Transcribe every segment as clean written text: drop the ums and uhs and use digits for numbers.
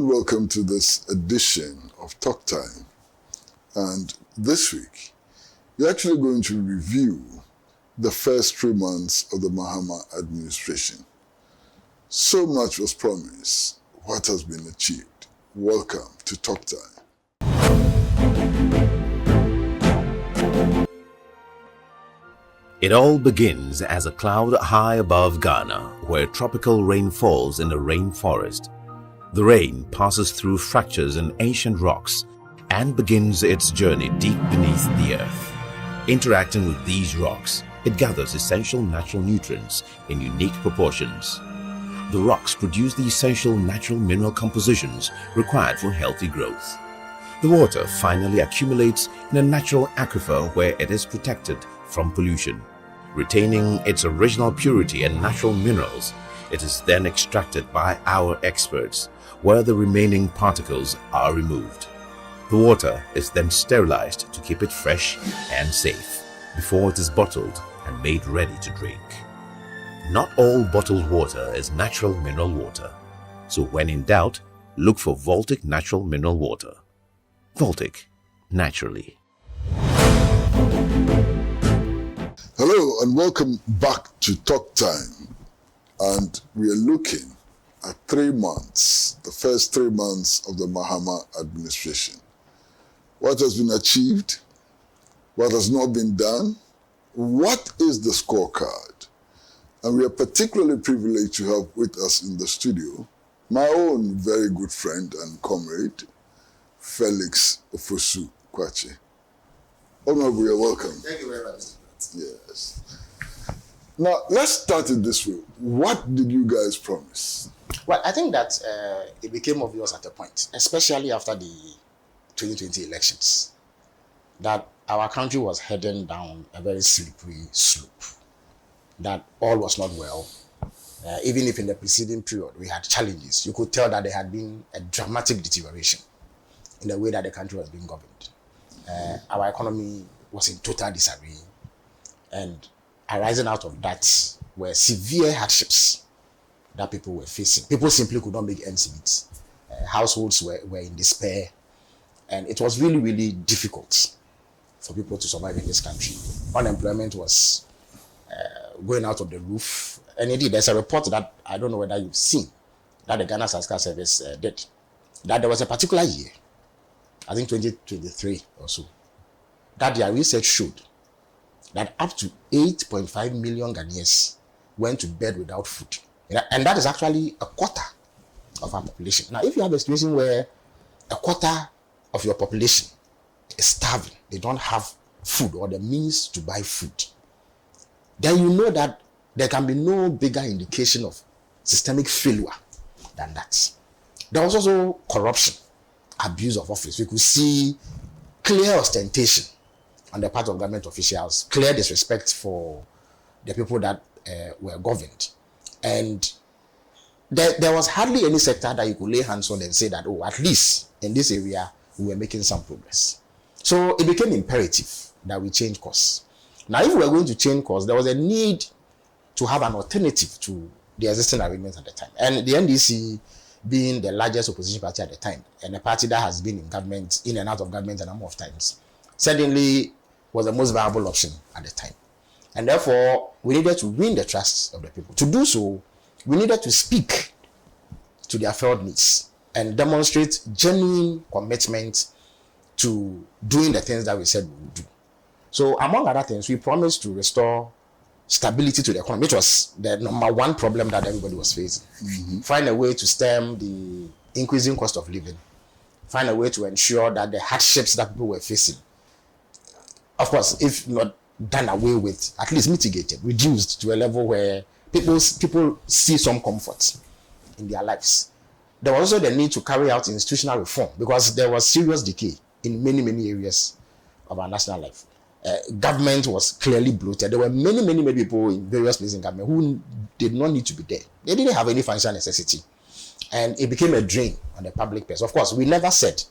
and welcome to this edition of Talk Time. And this week, we're actually going to review the first 3 months of the Mahama administration. So much was promised. What has been achieved? Welcome to Talk Time. It all begins as a cloud high above Ghana, where tropical rain falls in the rainforest. The rain passes through fractures in ancient rocks and begins its journey deep beneath the earth. Interacting with these rocks, it gathers essential natural nutrients in unique proportions. The rocks produce the essential natural mineral compositions required for healthy growth. The water finally accumulates in a natural aquifer where it is protected from pollution. Retaining its original purity and natural minerals, it is then extracted by our experts, where the remaining particles are removed. The water is then sterilized to keep it fresh and safe before it is bottled and made ready to drink. Not all bottled water is natural mineral water, so when in doubt, look for Voltic natural mineral water. Voltic, naturally. Hello and welcome back to Talk Time. And we are looking at 3 months, the first 3 months of the Mahama administration. What has been achieved? What has not been done? What is the scorecard? And we are particularly privileged to have with us in the studio my own very good friend and comrade, Felix Ofosu Kwakye. Honorable, you're welcome. Thank you very much. Yes. Now, let's start it this way. What did you guys promise? Well, I think that it became obvious at a point, especially after the 2020 elections, that our country was heading down a very slippery slope, that all was not well. Even if in the preceding period we had challenges, you could tell that there had been a dramatic deterioration in the way that the country was being governed. Our economy was in total disarray, and arising out of that were severe hardships that people were facing. People simply could not make ends meet. Households were in despair, and it was really, really difficult for people to survive in this country. Unemployment was going out of the roof. And indeed, there's a report that I don't know whether you've seen, that the Ghana Statistical Service did, that there was a particular year, I think 2023 or so, that their research showed that up to 8.5 million Ghanaians went to bed without food. And that is actually a quarter of our population. Now, if you have a situation where a quarter of your population is starving, they don't have food or the means to buy food, then you know that there can be no bigger indication of systemic failure than that. There was also corruption, abuse of office. We could see clear ostentation on the part of government officials, clear disrespect for the people that were governed. And there was hardly any sector that you could lay hands on and say that, oh, at least in this area, we were making some progress. So it became imperative that we change course. Now, if we were going to change course, there was a need to have an alternative to the existing arrangements at the time. And the NDC, being the largest opposition party at the time, and a party that has been in government, in and out of government a number of times, certainly was the most viable option at the time. And therefore, we needed to win the trust of the people. To do so, we needed to speak to their felt needs and demonstrate genuine commitment to doing the things that we said we would do. So, among other things, we promised to restore stability to the economy, which was the number one problem that everybody was facing. Mm-hmm. Find a way to stem the increasing cost of living. Find a way to ensure that the hardships that people were facing, of course, if not done away with, at least mitigated, reduced to a level where people see some comfort in their lives. There was also the need to carry out institutional reform because there was serious decay in many, many areas of our national life. Government was clearly bloated. There were many people in various places in government who did not need to be there. They didn't have any financial necessity. And it became a drain on the public purse. Of course, we never said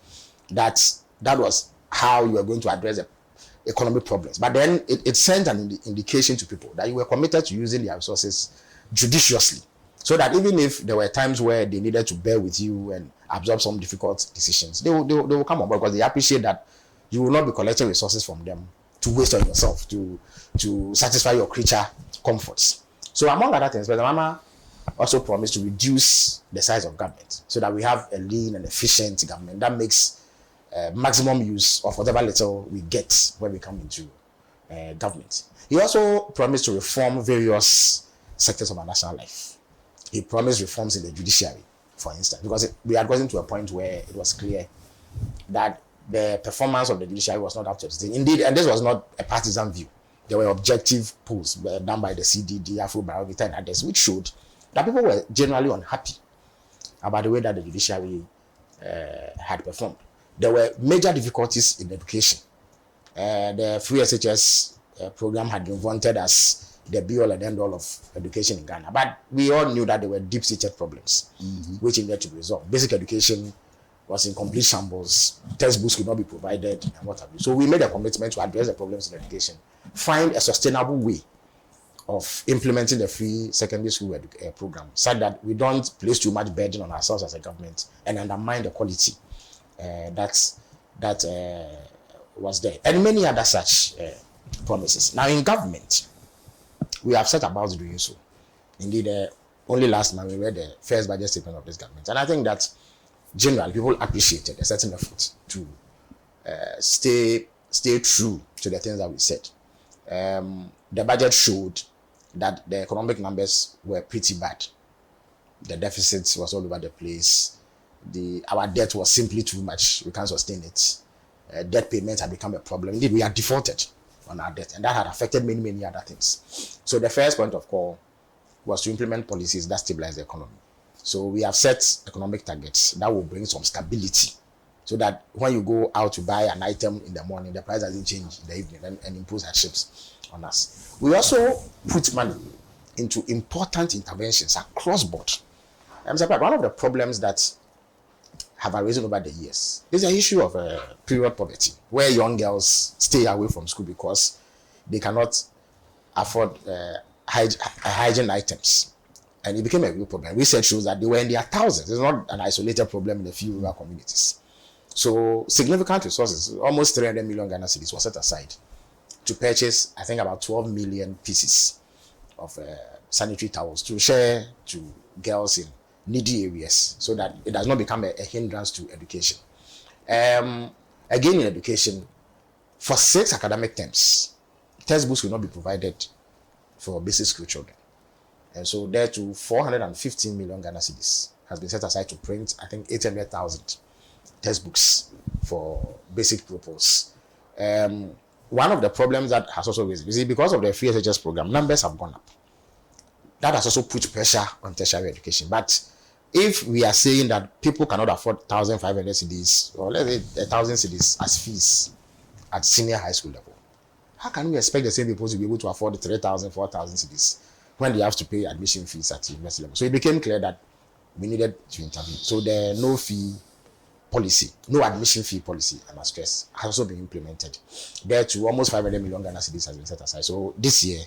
that was how you were going to address the economic problems. But then it sent an indication to people that you were committed to using their resources judiciously So that even if there were times where they needed to bear with you and absorb some difficult decisions, they will come on board because they appreciate that you will not be collecting resources from them to waste on yourself, to satisfy your creature comforts. So among other things, President Mama also promised to reduce the size of government so that we have a lean and efficient government that makes maximum use of whatever little we get when we come into government. He also promised to reform various sectors of our national life. He promised reforms in the judiciary, for instance, because we had gotten to a point where it was clear that the performance of the judiciary was not up to the indeed, and this was not a partisan view. There were objective polls done by the CDD, Afrobarometer, and others, which showed that people were generally unhappy about the way that the judiciary had performed. There were major difficulties in education. The free SHS program had been wanted as the be-all and end-all of education in Ghana. But we all knew that there were deep-seated problems, which needed to be resolved. Basic education was in complete shambles. Textbooks could not be provided, and what have you. So we made a commitment to address the problems in education, find a sustainable way of implementing the free secondary school program, such that we don't place too much burden on ourselves as a government and undermine the quality that was there. And many other such promises. Now, in government, we have set about doing so. Indeed, only last month we read the first budget statement of this government. And I think that generally people appreciated a certain effort to stay true to the things that we said. The budget showed that the economic numbers were pretty bad. The deficit was all over the place. Our debt was simply too much. We can't sustain it. Debt payments had become a problem. Indeed, we had defaulted on our debt, and that had affected many, many other things. So the first point of call was to implement policies that stabilize the economy. So we have set economic targets that will bring some stability, so that when you go out to buy an item in the morning, the price doesn't change in the evening and impose hardships on us. We also put money into important interventions across board. One of the problems that have arisen over the years is the issue of period poverty, where young girls stay away from school because they cannot afford hygiene items. And it became a real problem. Research shows that they were in their thousands. It's not an isolated problem in a few rural communities. So significant resources, almost 300 million Ghana cedis, were set aside to purchase, I think, about 12 million pieces of sanitary towels to share to girls in needy areas, so that it does not become a hindrance to education. Again, in education, for 6 academic terms, textbooks will not be provided for basic school children. And so there to 415 million Ghana cedis has been set aside to print, I think, 800,000 textbooks for basic purpose. One of the problems that has also risen is because of the free SHS program, numbers have gone up. That has also put pressure on tertiary education. But if we are saying that people cannot afford 1,500 cedis, or let's say 1,000 cedis as fees at senior high school level, how can we expect the same people to be able to afford 3,000, 4,000 cedis when they have to pay admission fees at university level? So it became clear that we needed to intervene. So the no fee policy, no admission fee policy, I must stress, has also been implemented. There to almost 500 million Ghana cedis has been set aside. So this year,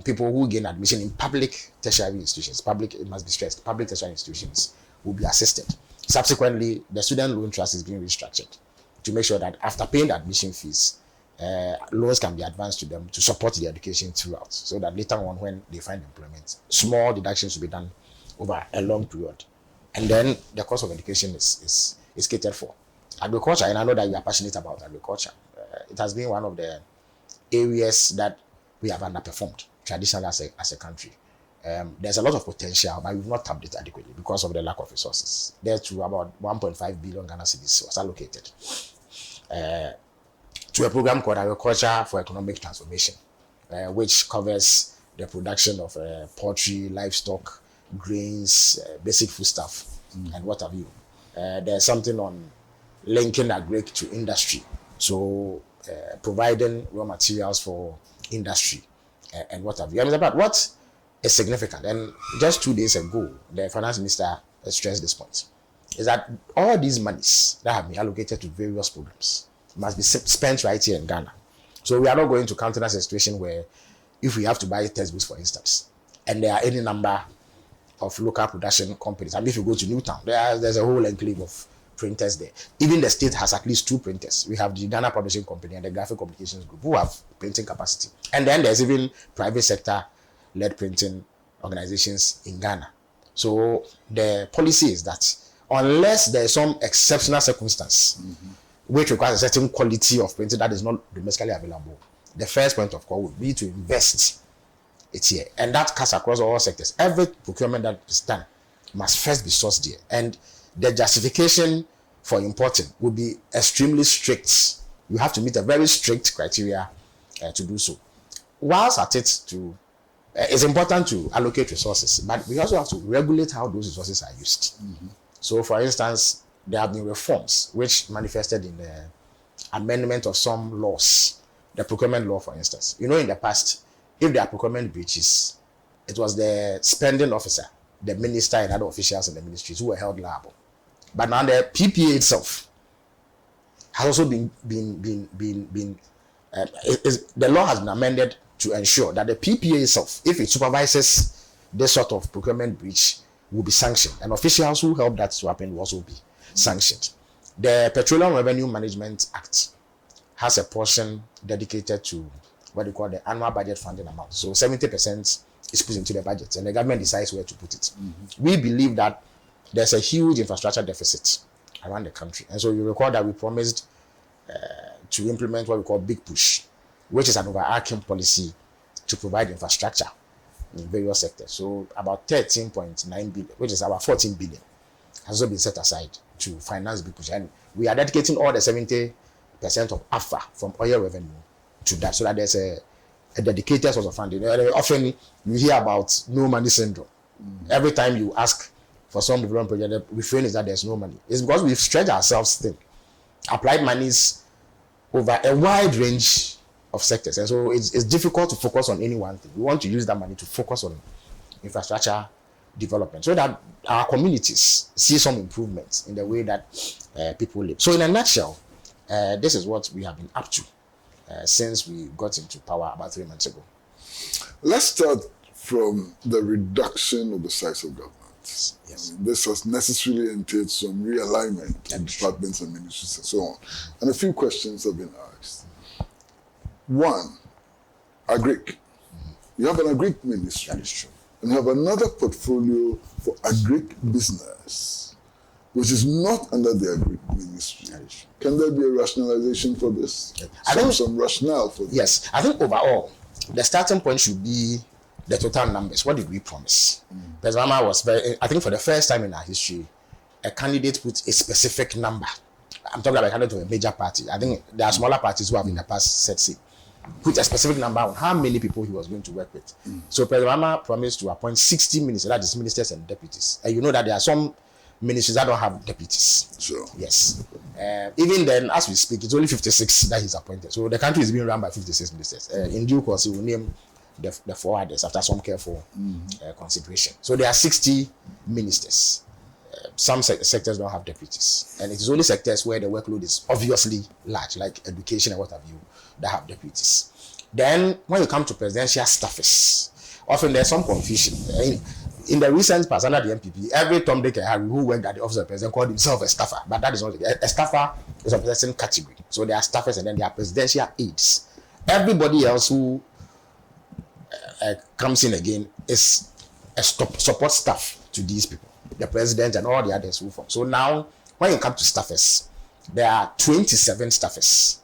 people who gain admission in public tertiary institutions, it must be stressed, public tertiary institutions will be assisted. Subsequently, the student loan trust is being restructured to make sure that after paying the admission fees, loans can be advanced to them to support the education throughout, so that later on when they find employment, small deductions will be done over a long period. And then the cost of education is catered for. Agriculture, and I know that you are passionate about agriculture, it has been one of the areas that we have underperformed traditionally as a country. There's a lot of potential, but we've not tapped it adequately because of the lack of resources. There to about 1.5 billion Ghana cedis was allocated to a program called Agriculture for Economic Transformation, which covers the production of poultry, livestock, grains, basic foodstuff, and what have you. There's something on linking agric to industry, so providing raw materials for industry and what have you. About what is significant, and just 2 days ago, the finance minister stressed this point, is that all these monies that have been allocated to various programs must be spent right here in Ghana. So we are not going to countenance a situation where if we have to buy textbooks, for instance, and there are any number of local production companies. I mean, if you go to Newtown, there's a whole enclave of printers there. Even the state has at least 2 printers. We have the Ghana Publishing Company and the Graphic Communications Group, who have printing capacity. And then there's even private sector-led printing organizations in Ghana. So the policy is that unless there's some exceptional circumstance which requires a certain quality of printing that is not domestically available, the first point of call would be to invest it here. And that cuts across all sectors. Every procurement that is done must first be sourced here. And the justification for importing will be extremely strict. You have to meet a very strict criteria to do so. Whilst at it, it's important to allocate resources, but we also have to regulate how those resources are used. So, for instance, there have been reforms which manifested in the amendment of some laws, the procurement law, for instance. You know, in the past, if there are procurement breaches, it was the spending officer, the minister, and other officials in the ministries who were held liable. But now the PPA itself has also the law has been amended to ensure that the PPA itself, if it supervises this sort of procurement breach, will be sanctioned, and officials who help that to happen will also be sanctioned. The Petroleum Revenue Management Act has a portion dedicated to what they call the annual budget funding amount. So 70% is put into the budget, and the government decides where to put it. We believe that there's a huge infrastructure deficit around the country, and so you recall that we promised to implement what we call Big Push, which is an overarching policy to provide infrastructure in various sectors. So about 13.9 billion, which is about 14 billion, has also been set aside to finance Big Push, and we are dedicating all the 70% of AFA from oil revenue to that, so that there's a dedicated source of funding. Often you hear about no money syndrome. Every time you ask for some development project, the refrain is that there's no money. It's because we've stretched ourselves thin, applied monies over a wide range of sectors, and so it's difficult to focus on any one thing. We want to use that money to focus on infrastructure development, so that our communities see some improvements in the way that people live. So in a nutshell, this is what we have been up to since we got into power about 3 months ago. Let's start from the reduction of the size of government. Yes. I mean, this has necessarily entailed some realignment of departments and ministries and so on. And a few questions have been asked. One, agric. You have an agric ministry. That is true. And you have another portfolio for agric business, which is not under the agric ministry. Can there be a rationalization for this? Some rationale for this? Yes, I think overall, the starting point should be the total numbers. What did we promise? President Mahama was I think for the first time in our history, a candidate put a specific number. I'm talking about a candidate of a major party. I think there are smaller parties who have in the past said, put a specific number on how many people he was going to work with. So President Mahama promised to appoint 60 ministers, that is ministers and deputies. And you know that there are some ministries that don't have deputies. Sure. Yes. Even then, as we speak, it's only 56 that he's appointed. So the country is being run by 56 ministers. In due course, he will name the 4 others after some careful consideration. So there are 60 ministers. Some sectors don't have deputies. And it is only sectors where the workload is obviously large, like education and what have you, that have deputies. Then, when you come to presidential staffers, often there's some confusion. In the recent past, under the MPP, every Tom, Dick, and Harry who worked at the office of the president called himself a staffer, but that is not a staffer is a certain category. So there are staffers and then there are presidential aides. Everybody else who comes in again is a support staff to these people, the president and all the others who form. So now, when you come to staffers, there are 27 staffers,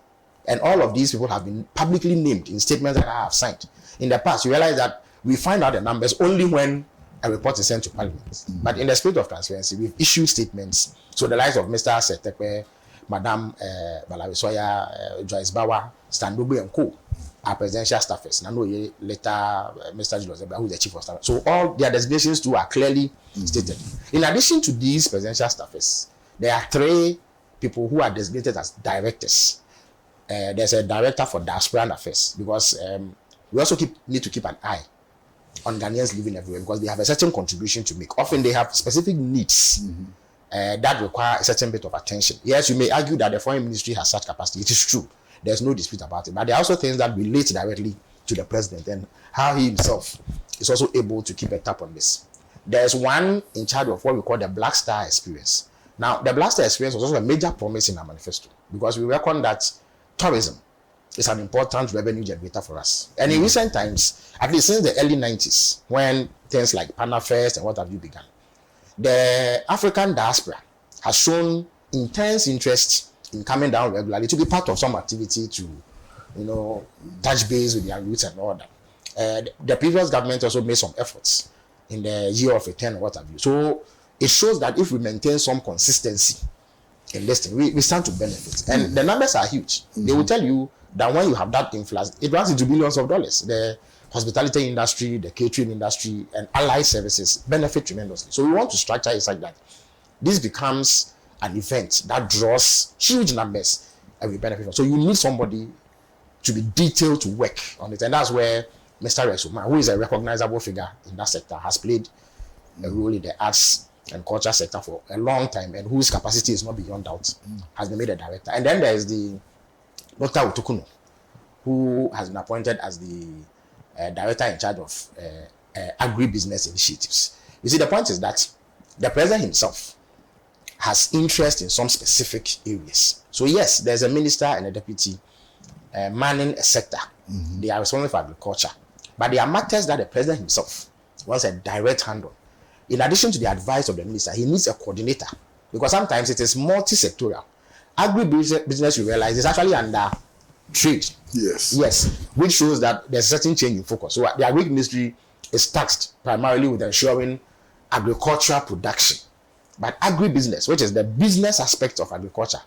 and all of these people have been publicly named in statements that I have signed. In the past, you realize that we find out the numbers only when a report is sent to Parliament. But in the spirit of transparency, we've issued statements. So the likes of Mr. Setekwe, Madam Balawisoya, Joyce Bawa, Standobu and Co. are presidential staffers. Nano later Mr. Julius Ebra, who is the chief of staff. So all their designations too are clearly stated. In addition to these presidential staffers, there are 3 people who are designated as directors. There's a director for diaspora affairs, because we also need to keep an eye on Ghanaians living everywhere, because they have a certain contribution to make. Often they have specific needs that require a certain bit of attention. Yes, you may argue that the foreign ministry has such capacity. It is true. There's no dispute about it. But there are also things that relate directly to the president and how he himself is also able to keep a tap on this. There's one in charge of what we call the Black Star Experience. Now, the Black Star Experience was also a major promise in our manifesto because we reckon that tourism is an important revenue generator for us. And in recent times, at least since the early 90s, when things like Pana Fest and what have you began, the African diaspora has shown intense interest in coming down regularly to be part of some activity to, touch base with their roots and all that. The previous government also made some efforts in the year of return, what have you. So it shows that if we maintain some consistency in this thing, we stand to benefit. And the numbers are huge. They will tell you that when you have that influx, it runs into billions of dollars. The hospitality industry, the catering industry, and allied services benefit tremendously. So we want to structure it like that. This becomes an event that draws huge numbers and we benefit from. So you need somebody to be detailed to work on it. And that's where Mr. Resuma, who is a recognizable figure in that sector, has played a role in the arts and culture sector for a long time, and whose capacity is not beyond doubt, has been made a director. And then there is the Dr. Utukuno, who has been appointed as the director in charge of agribusiness initiatives. You see, the point is that the president himself has interest in some specific areas. So yes, there's a minister and a deputy manning a sector. They are responsible for agriculture. But there are matters that the president himself wants a direct hand on. In addition to the advice of the minister, he needs a coordinator, because sometimes it is multi-sectorial. Agribusiness, you realize, is actually under trade. Yes, which shows that there's a certain change in focus. So the agri industry is taxed primarily with ensuring agricultural production. But agribusiness, which is the business aspect of agriculture,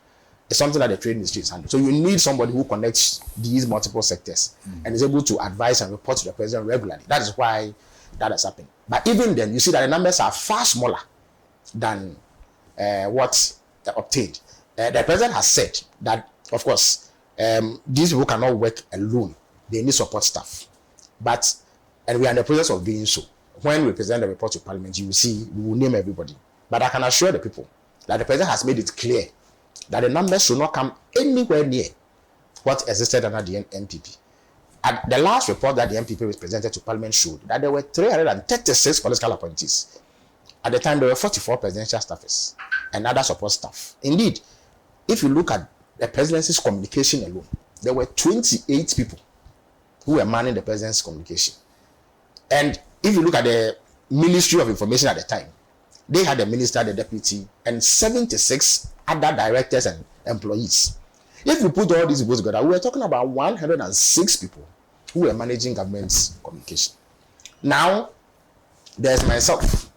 is something that the trade industry is handling. So you need somebody who connects these multiple sectors and is able to advise and report to the president regularly. That is why that has happened. But even then, you see that the numbers are far smaller than what obtained. The president has said that, of course, these people cannot work alone. They need support staff. And we are in the process of doing so. When we present the report to Parliament, you will see, we will name everybody. But I can assure the people that the president has made it clear that the numbers should not come anywhere near what existed under the NPP. At the last report that the NPP was presented to Parliament showed that there were 336 political appointees. At the time, there were 44 presidential staffers and other support staff. Indeed, if you look at the presidency's communication alone, there were 28 people who were manning the president's communication. And if you look at the Ministry of Information at the time, they had the minister, the deputy, and 76 other directors and employees. If you put all these people together, we were talking about 106 people who were managing government's communication. Now, there's myself.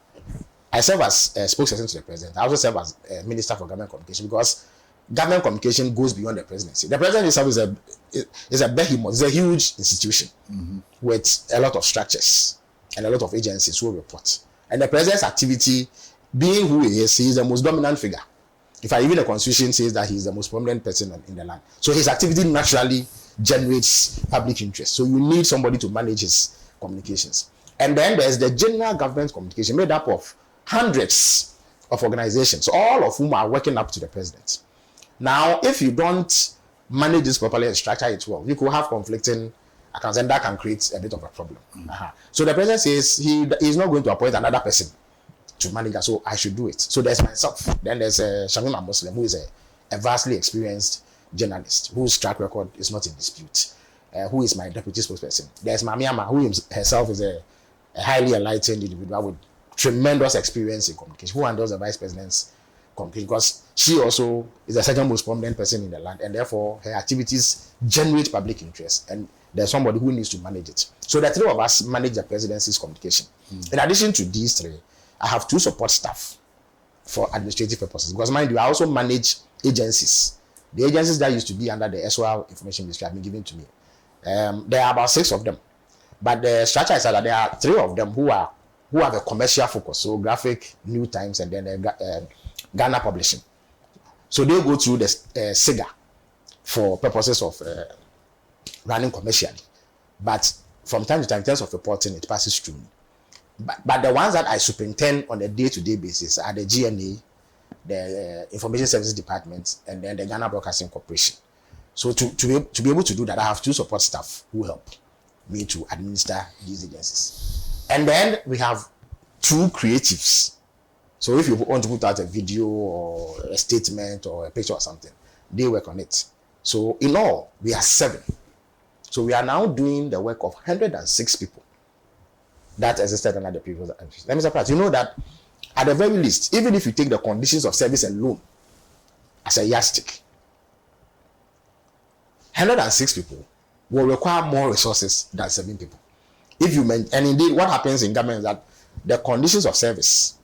I serve as a spokesperson to the president. I also serve as a minister for government communication, because government communication goes beyond the presidency. The president itself is a behemoth, it's a huge institution with a lot of structures and a lot of agencies who report. And the president's activity, being who he is the most dominant figure. In fact, even the constitution says that he is the most prominent person in the land. So his activity naturally generates public interest. So you need somebody to manage his communications. And then there's the general government communication, made up of hundreds of organizations, all of whom are working up to the president. Now, if you don't manage this properly and structure it well, you could have conflicting accounts, and that can create a bit of a problem. So the president says he is not going to appoint another person to manage that, so I should do it. So there's myself. Then there's Shamima Muslim, who is a vastly experienced journalist whose track record is not in dispute, who is my deputy spokesperson. There's Mami Ama, who herself is a highly enlightened individual with tremendous experience in communication, who handles the vice president's communication, because she also is the second most prominent person in the land, and therefore her activities generate public interest, and there's somebody who needs to manage it. So the three of us manage the presidency's communication. In addition to these three, I have 2 support staff for administrative purposes, because mind you, I also manage agencies. The agencies that used to be under the SOL Information Ministry have been given to me. There are about 6 of them, but the structure is that there are 3 of them who have a commercial focus, so Graphic, New Times, and then Ghana Publishing. So they go through the SIGA for purposes of running commercially, but from time to time, in terms of reporting, it passes through me. But the ones that I superintend on a day-to-day basis are the GNA, the Information Services Department, and then the Ghana Broadcasting Corporation. So to be able to do that, I have 2 support staff who help me to administer these agencies. And then we have 2 creatives. So if you want to put out a video or a statement or a picture or something, they work on it. So in all, we are 7. So we are now doing the work of 106 people that existed under the previous administration. Let me surprise you know that at the very least, even if you take the conditions of service alone as a yardstick, 106 people will require more resources than 7 people. If you and indeed, what happens in government is that the conditions of service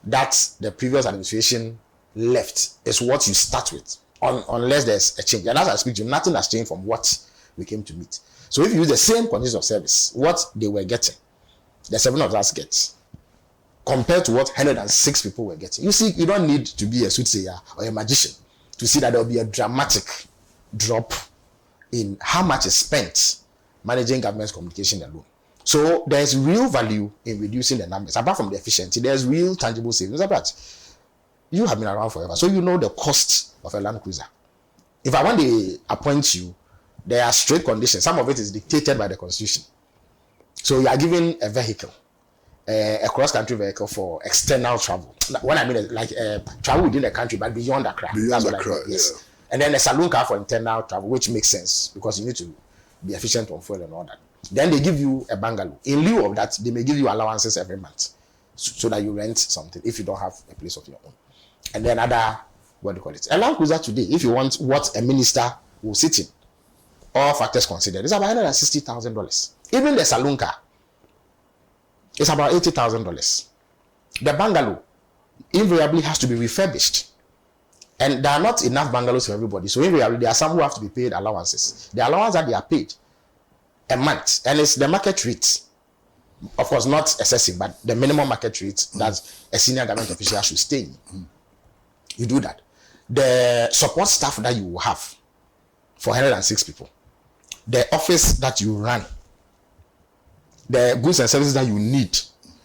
that the previous administration left is what you start with, unless there's a change. And as I speak to you, nothing has changed from what we came to meet. So if you use the same conditions of service, what they were getting, the 7 of us get, compared to what 106 people were getting. You see, you don't need to be a soothsayer or a magician to see that there will be a dramatic drop in how much is spent managing government's communication alone. So there's real value in reducing the numbers. Apart from the efficiency, there's real tangible savings. But you have been around forever, so you know the cost of a Land Cruiser. If I want to appoint you, there are strict conditions. Some of it is dictated by the Constitution. So you are given a vehicle, a cross-country vehicle for external travel. When I mean like travel within the country, but beyond Accra. Beyond Accra, yes. Yeah. And then a saloon car for internal travel, which makes sense because you need to be efficient on fuel and all that. Then they give you a bungalow. In lieu of that, they may give you allowances every month so that you rent something if you don't have a place of your own. And then other, what do you call it? A Land Cruiser today, if you want what a minister will sit in, all factors considered, it's about $160,000. Even the saloon car, it's about $80,000. The bungalow invariably has to be refurbished. And there are not enough bungalows for everybody. So invariably, there are some who have to be paid allowances. The allowance that they are paid a month, and it's the market rate. Of course, not excessive, but the minimum market rate that a senior government official should stay in. You do that. The support staff that you will have for 106 people, the office that you run, the goods and services that you need,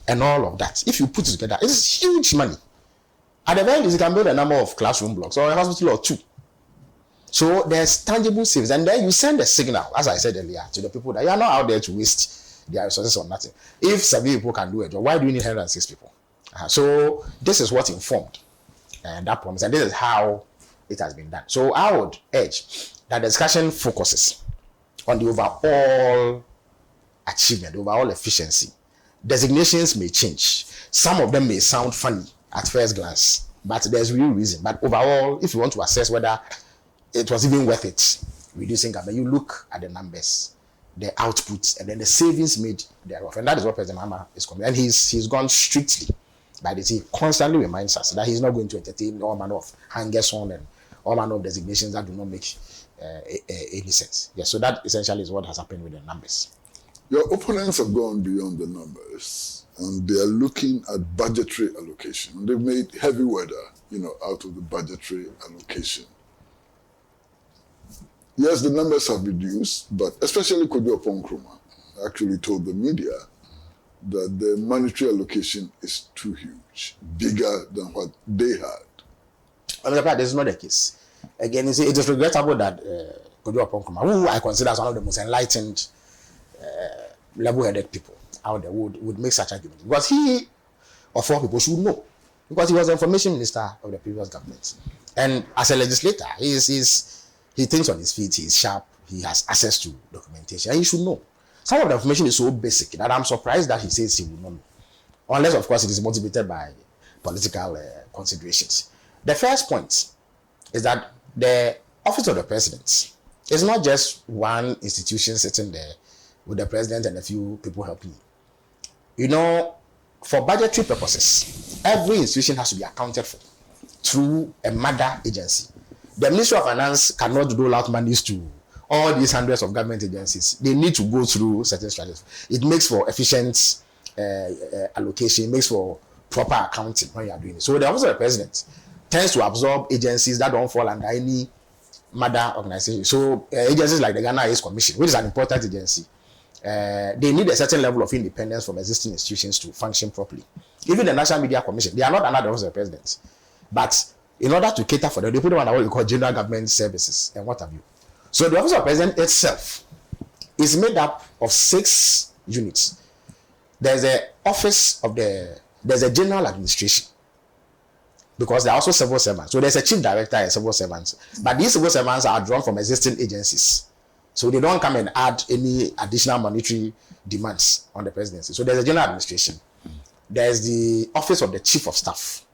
and all of that, if you put it together, it's huge money. At the very least, you can build a number of classroom blocks or a hospital or 2. So there's tangible savings, and then you send a signal, as I said earlier, to the people that you are not out there to waste their resources on nothing. If 7 people can do a job, why do you need 106 people? So this is what informed that promise, and this is how it has been done. So I would urge that the discussion focuses on the overall achievement, the overall efficiency. Designations may change. Some of them may sound funny at first glance, but there's real reason. But overall, if you want to assess whether it was even worth it reducing government, you look at the numbers, the outputs, and then the savings made thereof. And that is what President Mahama is coming. And he's gone strictly by this. He constantly reminds us that he's not going to entertain all manner of hangers on and all manner of designations that do not make any sense. Yes, so that essentially is what has happened with the numbers. Your opponents have gone beyond the numbers, and they are looking at budgetary allocation. They've made heavy weather, out of the budgetary allocation. Yes, the numbers have reduced, but especially Kwakye Nkrumah actually told the media that the monetary allocation is too huge, bigger than what they had. This is not the case. Again, it is regrettable that Kwakye Nkrumah, who I consider as one of the most enlightened, level-headed people out there, would make such arguments. Because he, of all people, should know. Because he was the information minister of the previous government. And as a legislator, he thinks on his feet, he's sharp, he has access to documentation, and he should know. Some of the information is so basic that I'm surprised that he says he will not know. Unless, of course, it is motivated by political considerations. The first point is that the office of the president is not just one institution sitting there with the president and a few people helping you. For budgetary purposes, every institution has to be accounted for through a mother agency. The Ministry of Finance cannot dole out monies to all these hundreds of government agencies. They need to go through certain strategies. It makes for efficient allocation, it makes for proper accounting when you are doing it. So the office of the president tends to absorb agencies that don't fall under any mother organization. So agencies like the Ghana Aids Commission, which is an important agency, they need a certain level of independence from existing institutions to function properly. Even the National Media Commission, they are not under the office of the president. But in order to cater for them, they put them under what we call general government services and what have you. So the office of the president itself is made up of 6 units. There's the office of there's a general administration, because there are also civil servants. So there's a chief director and civil servants. But these civil servants are drawn from existing agencies. So they don't come and add any additional monetary demands on the presidency. So there's a general administration. There's the office of the chief of staff.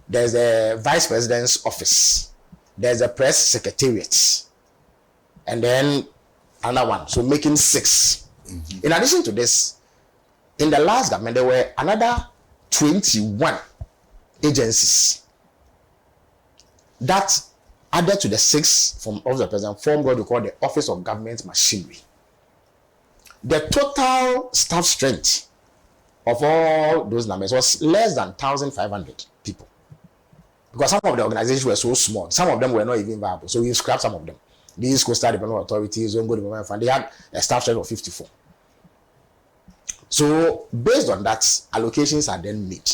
There's the vice president's office. There's a press secretariat. And then another one. So making 6. In addition to this, in the last government, there were another 21 agencies that added to the 6 from Office of the President formed what we call the Office of Government Machinery. The total staff strength of all those numbers was less than 1,500 people. Because some of the organizations were so small, some of them were not even viable. So we scrapped some of them. These Coastal Development Authorities, Zongo Development Fund, they had a staff strength of 54. So based on that, allocations are then made.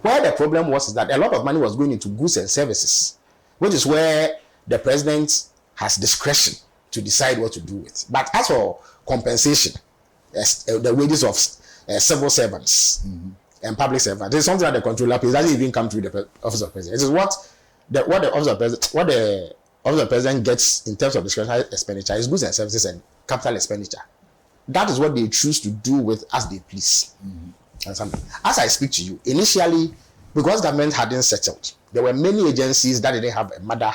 Where the problem was is that a lot of money was going into goods and services, which is where the president has discretion to decide what to do with. But as for compensation, the wages of civil servants and public servants, there's something that the controller pays. It doesn't even come through the Office of the President. This is what the Office of the President gets in terms of discretionary expenditure is goods and services and capital expenditure. That is what they choose to do with as they please. And something. As I speak to you, initially, because government hadn't settled, there were many agencies that didn't have a mother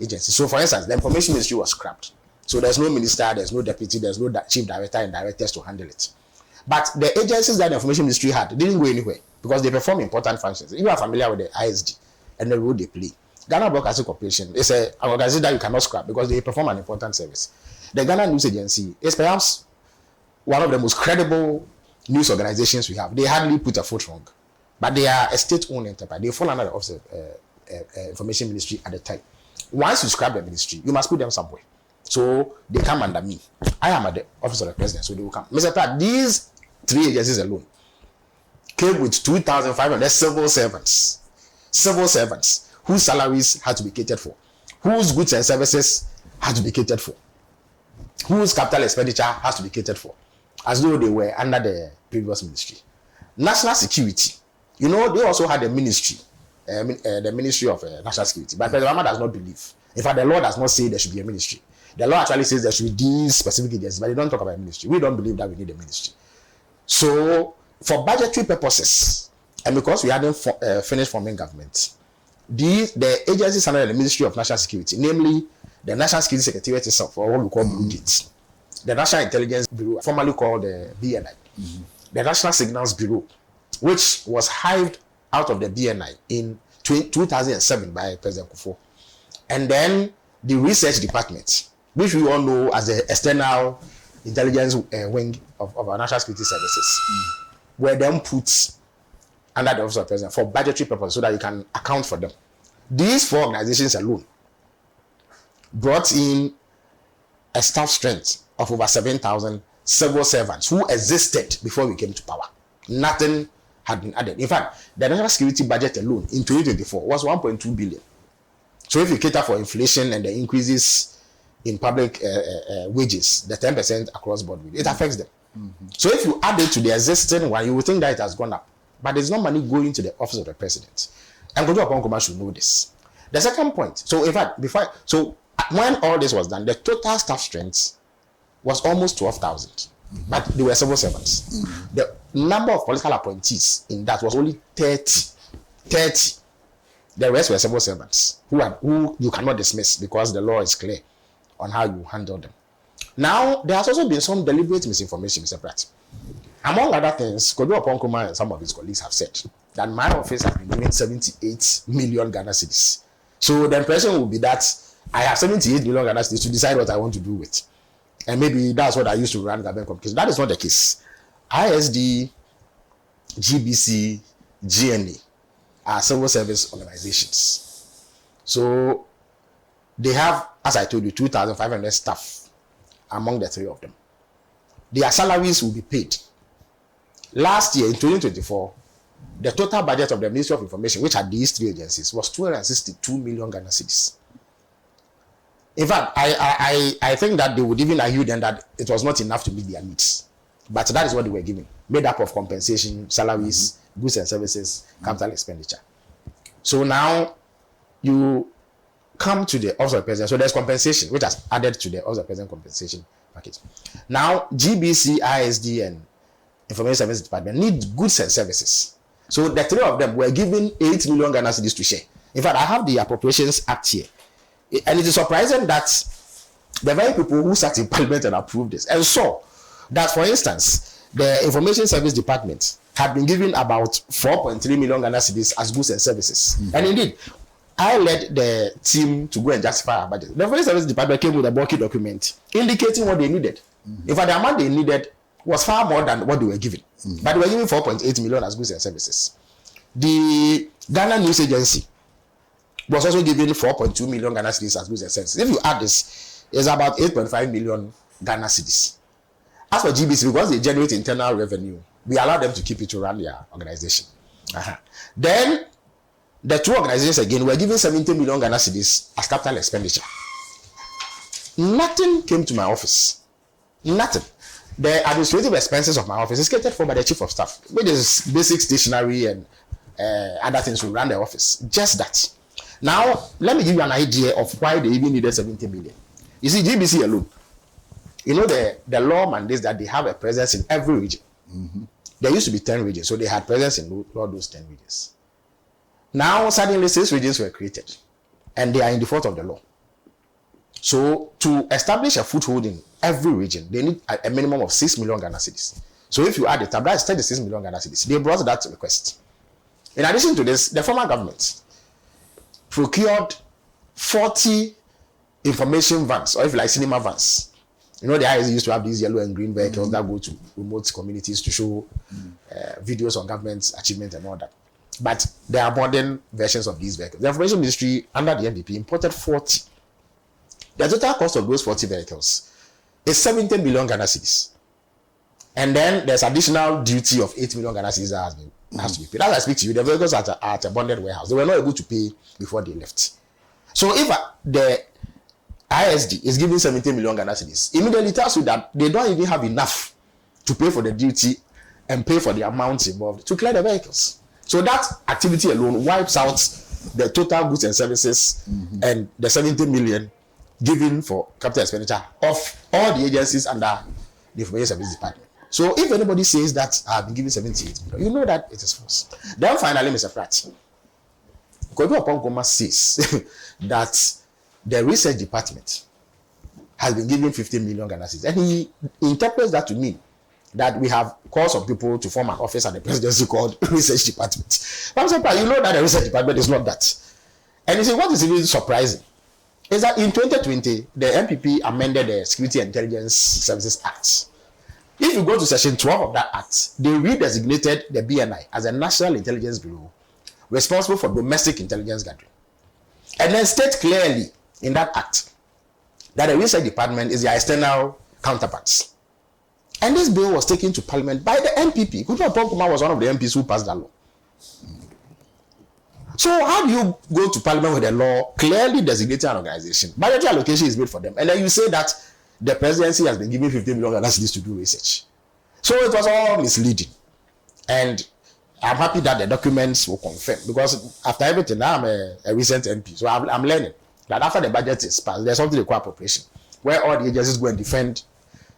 agency. So, for instance, the information ministry was scrapped. So there's no minister, there's no deputy, there's no chief director and directors to handle it. But the agencies that the information ministry had didn't go anywhere because they perform important functions. You are familiar with the ISD and the role they play. Ghana Broadcasting Corporation is an organization that you cannot scrap because they perform an important service. The Ghana News Agency is perhaps one of the most credible news organizations we have. They hardly put a foot wrong, but they are a state-owned enterprise. They fall under the Office of Information Ministry at the time. Once you scrap the ministry, you must put them somewhere. So they come under me. I am at the Office of the President, so they will come. Mr. Pratt, these 3 agencies alone came with 2,500 civil servants whose salaries had to be catered for, whose goods and services had to be catered for, whose capital expenditure has to be catered for, as though they were under the previous ministry. National security, they also had a ministry, the Ministry of National Security, but President Mahama does not believe. In fact, the law does not say there should be a ministry. The law actually says there should be these specific agencies, but they don't talk about a ministry. We don't believe that we need a ministry. So, for budgetary purposes, and because we hadn't finished forming government, the agencies under the Ministry of National Security, namely the National Security Secretariat itself, or what we call BUDIT, the National Intelligence Bureau, formerly called the BNI, the National Signals Bureau, which was hived out of the BNI in 2007 by President Kufuor, and then the Research Department, which we all know as the external intelligence wing of our national security services, were then put under the Office of the President for budgetary purposes so that you can account for them. These 4 organizations alone brought in a staff strength of over 7,000 civil servants who existed before we came to power. Nothing had been added. In fact, the national security budget alone in 2024 was 1.2 billion. So if you cater for inflation and the increases in public wages, the 10% across board, it affects them. So if you add it to the existing one, you will think that it has gone up. But there's no money going to the Office of the President. And Kojo Aponkoma should know this. The second point, so in fact, when all this was done, the total staff strength was almost 12,000. But they were civil servants. The number of political appointees in that was only 30. The rest were civil servants who you cannot dismiss because the law is clear on how you handle them. Now, there has also been some deliberate misinformation, Mr. Pratt. Among other things, Kojo Aponkoma and some of his colleagues have said that my office has been giving 78 million Ghana cedis. So the impression will be that I have 78 million Ghana cedis to decide what I want to do with. And maybe that's what I used to run government communication. That is not the case. ISD, GBC, GNA are civil service organizations. So they have, as I told you, 2,500 staff among the 3 of them. Their salaries will be paid. Last year, in 2024, the total budget of the Ministry of Information, which had these 3 agencies, was 262 million Ghana cedis. In fact, I think that they would even argue then that it was not enough to meet their needs. But that is what they were given. made up of compensation, salaries, goods and services, capital expenditure. So now you come to the Office of the President. So there's compensation, which has added to the Office of the President compensation package. Now, GBC, ISD, and Information Services Department need goods and services. So the three of them were given 8 million Ghana cedis to share. In fact, I have the Appropriations Act here. And it is surprising that the very people who sat in Parliament and approved this and saw that, for instance, the Information Service Department had been given about 4.3 million Ghana cedis as goods and services. And indeed, I led the team to go and justify our budget. The Information Service Department came with a bulky document indicating what they needed. In fact, the amount they needed was far more than what they were given. But they were given 4.8 million as goods and services. The Ghana News Agency was also given 4.2 million Ghana cedis as goods and services. If you add this, it's about 8.5 million Ghana cedis. As for GBC, because they generate internal revenue, we allow them to keep it to run their organization. Then the two organizations again were given 70 million Ghana cedis as capital expenditure. Nothing came to my office. Nothing. The administrative expenses of my office is catered for by the chief of staff, which is basic stationery and other things to run the office. Just that. Now, let me give you an idea of why they even needed 70 million. You see, GBC alone, you know, the law mandates that they have a presence in every region. There used to be 10 regions, so they had presence in all those 10 regions. Now, suddenly 6 regions were created, and they are in default of the law. So, to establish a foothold in every region, they need a minimum of 6 million Ghana cedis. So, if you add the tab, that's 36 million Ghana cedis. They brought that request. In addition to this, the former government procured 40 information vans, or if you like, cinema vans. You know, the ISD used to have these yellow and green vehicles that go to remote communities to show videos on government's achievements and all that. But there are modern versions of these vehicles. The Information Ministry, under the NDP, imported 40. The total cost of those 40 vehicles is 70 million Ghana cedis. And then there's additional duty of 8 million Ghana cedis that has to be paid. As I speak to you, the vehicles are at a bonded warehouse. They were not able to pay before they left. So if the ISD is giving 70 million Ghana cedis, immediately tells you that they don't even have enough to pay for the duty and pay for the amounts involved to clear the vehicles. So that activity alone wipes out the total goods and services and the 70 million given for capital expenditure of all the agencies under the Information Service Department. So if anybody says that I've been given 78 million, you know that it is false. Then finally, Mr. Pratt, Kwakye Okonkoma says that the research department has been given 15 million Ghana cedis, and he interprets that to mean that we have called some people to form an office at the presidency called research department. But I'm surprised, you know that the research department is not that. And you see, what is even surprising is that in 2020, the MPP amended the Security and Intelligence Services Act. If you go to section 12 of that act, they redesignated the BNI as a National Intelligence Bureau responsible for domestic intelligence gathering. And then state clearly in that act that the research department is their external counterparts. And this bill was taken to Parliament by the MPP. Kwakye Okonkoma was one of the MPs who passed that law. So how do you go to Parliament with a law clearly designating an organization? Budgetary allocation is made for them. And then you say that the presidency has been given 15 million cedis to do research. So it was all misleading. And I'm happy that the documents will confirm, because after everything, now I'm a recent MP. So I'm learning that after the budget is passed, there's something they call appropriation, where all the agencies go and defend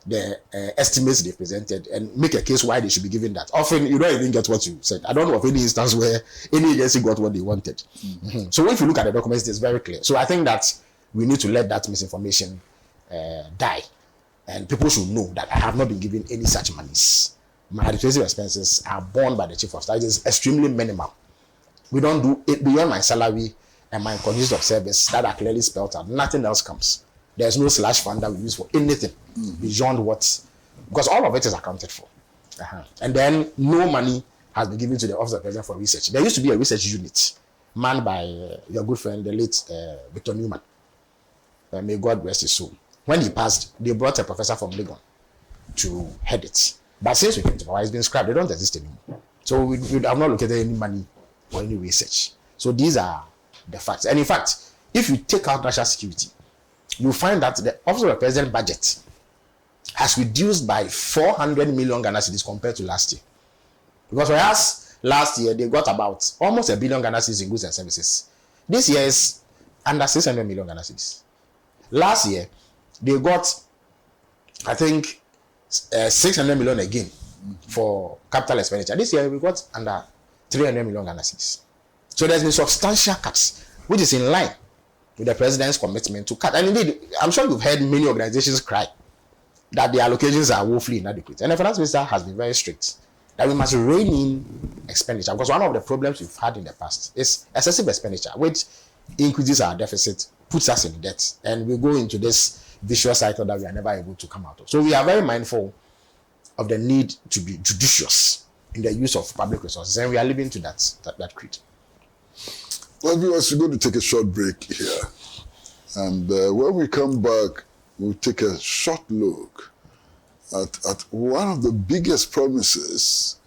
the estimates they presented and make a case why they should be given that. Often, you don't even get what you said. I don't know of any instance where any agency got what they wanted. So if you look at the documents, it's very clear. So I think that we need to let that misinformation die. And people should know that I have not been given any such monies. My administrative expenses are borne by the chief of staff. It is extremely minimal. We don't do it beyond my salary and my conditions of service that are clearly spelled out. Nothing else comes. There's no slash fund that we use for anything beyond what, because all of it is accounted for. And then no money has been given to the Office of the President for research. There used to be a research unit manned by your good friend, the late Victor Newman. May God rest his soul. When he passed, they brought a professor from Legon to head it. But since we came to power, it's been scrapped. They don't exist anymore. So we have not located any money for any research. So these are the facts. And in fact, if you take out national security, you find that the Office of the President budget has reduced by 400 million Ghana cedis compared to last year. Because whereas last year they got about almost 1 billion Ghana cedis in goods and services, this year is under 600 million Ghana cedis. Last year they got, I think, 600 million again for capital expenditure. This year we got under 300 million Ghana cedis. So there's been substantial cuts, which is in line with the president's commitment to cut. And indeed, I'm sure you've heard many organizations cry that the allocations are woefully inadequate. And the finance minister has been very strict that we must rein in expenditure, because one of the problems we've had in the past is excessive expenditure, which increases our deficit, puts us in debt, and we go into this vicious cycle that we are never able to come out of. So we are very mindful of the need to be judicious in the use of public resources, and we are living to that creed. Well, viewers, we're going to take a short break here. And when we come back, we'll take a short look at one of the biggest promises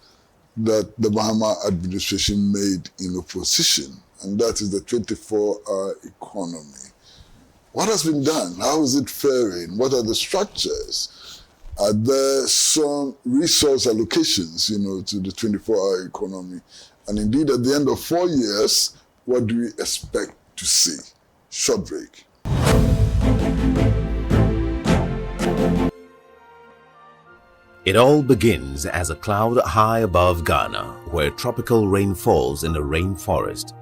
that the Mahama administration made in opposition, and that is the 24-hour economy. What has been done? How is it faring? What are the structures? Are there some resource allocations, to the 24-hour economy? And indeed, at the end of 4 years, what do we expect to see? Short break. It all begins as a cloud high above Ghana, where tropical rain falls in a rainforest.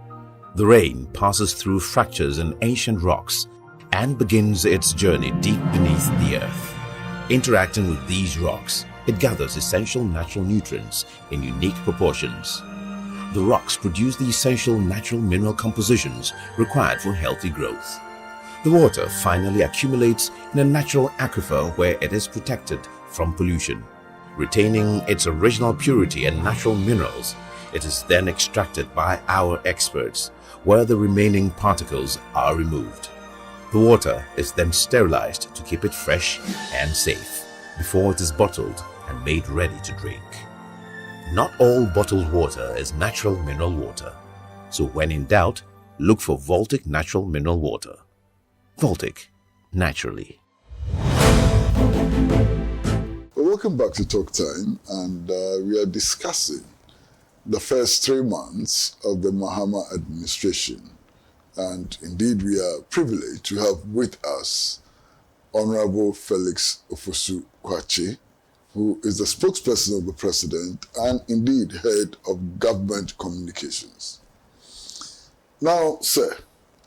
The rain passes through fractures in ancient rocks and begins its journey deep beneath the earth. Interacting with these rocks, it gathers essential natural nutrients in unique proportions. The rocks produce the essential natural mineral compositions required for healthy growth. The water finally accumulates in a natural aquifer where it is protected from pollution. Retaining its original purity and natural minerals, it is then extracted by our experts, where the remaining particles are removed. The water is then sterilized to keep it fresh and safe before it is bottled and made ready to drink. Not all bottled water is natural mineral water, so when in doubt, look for Voltic Natural Mineral Water. Voltic, naturally. Well, welcome back to Talk Time, and we are discussing the first 3 months of the Mahama administration. And indeed, we are privileged to have with us Honorable Felix Ofosu Kwakye, who is the spokesperson of the president and indeed head of government communications. Now, sir,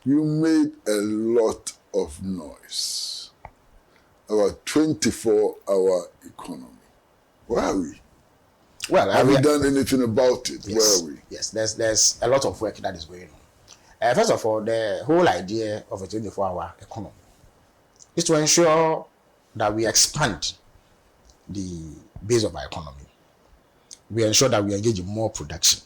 you made a lot of noise about 24-hour economy. Where are we? Well, have we done anything about it? Yes, where are we? Yes, there's a lot of work that is going on. First of all, the whole idea of a 24-hour economy is to ensure that we expand the base of our economy. We ensure that we engage in more production,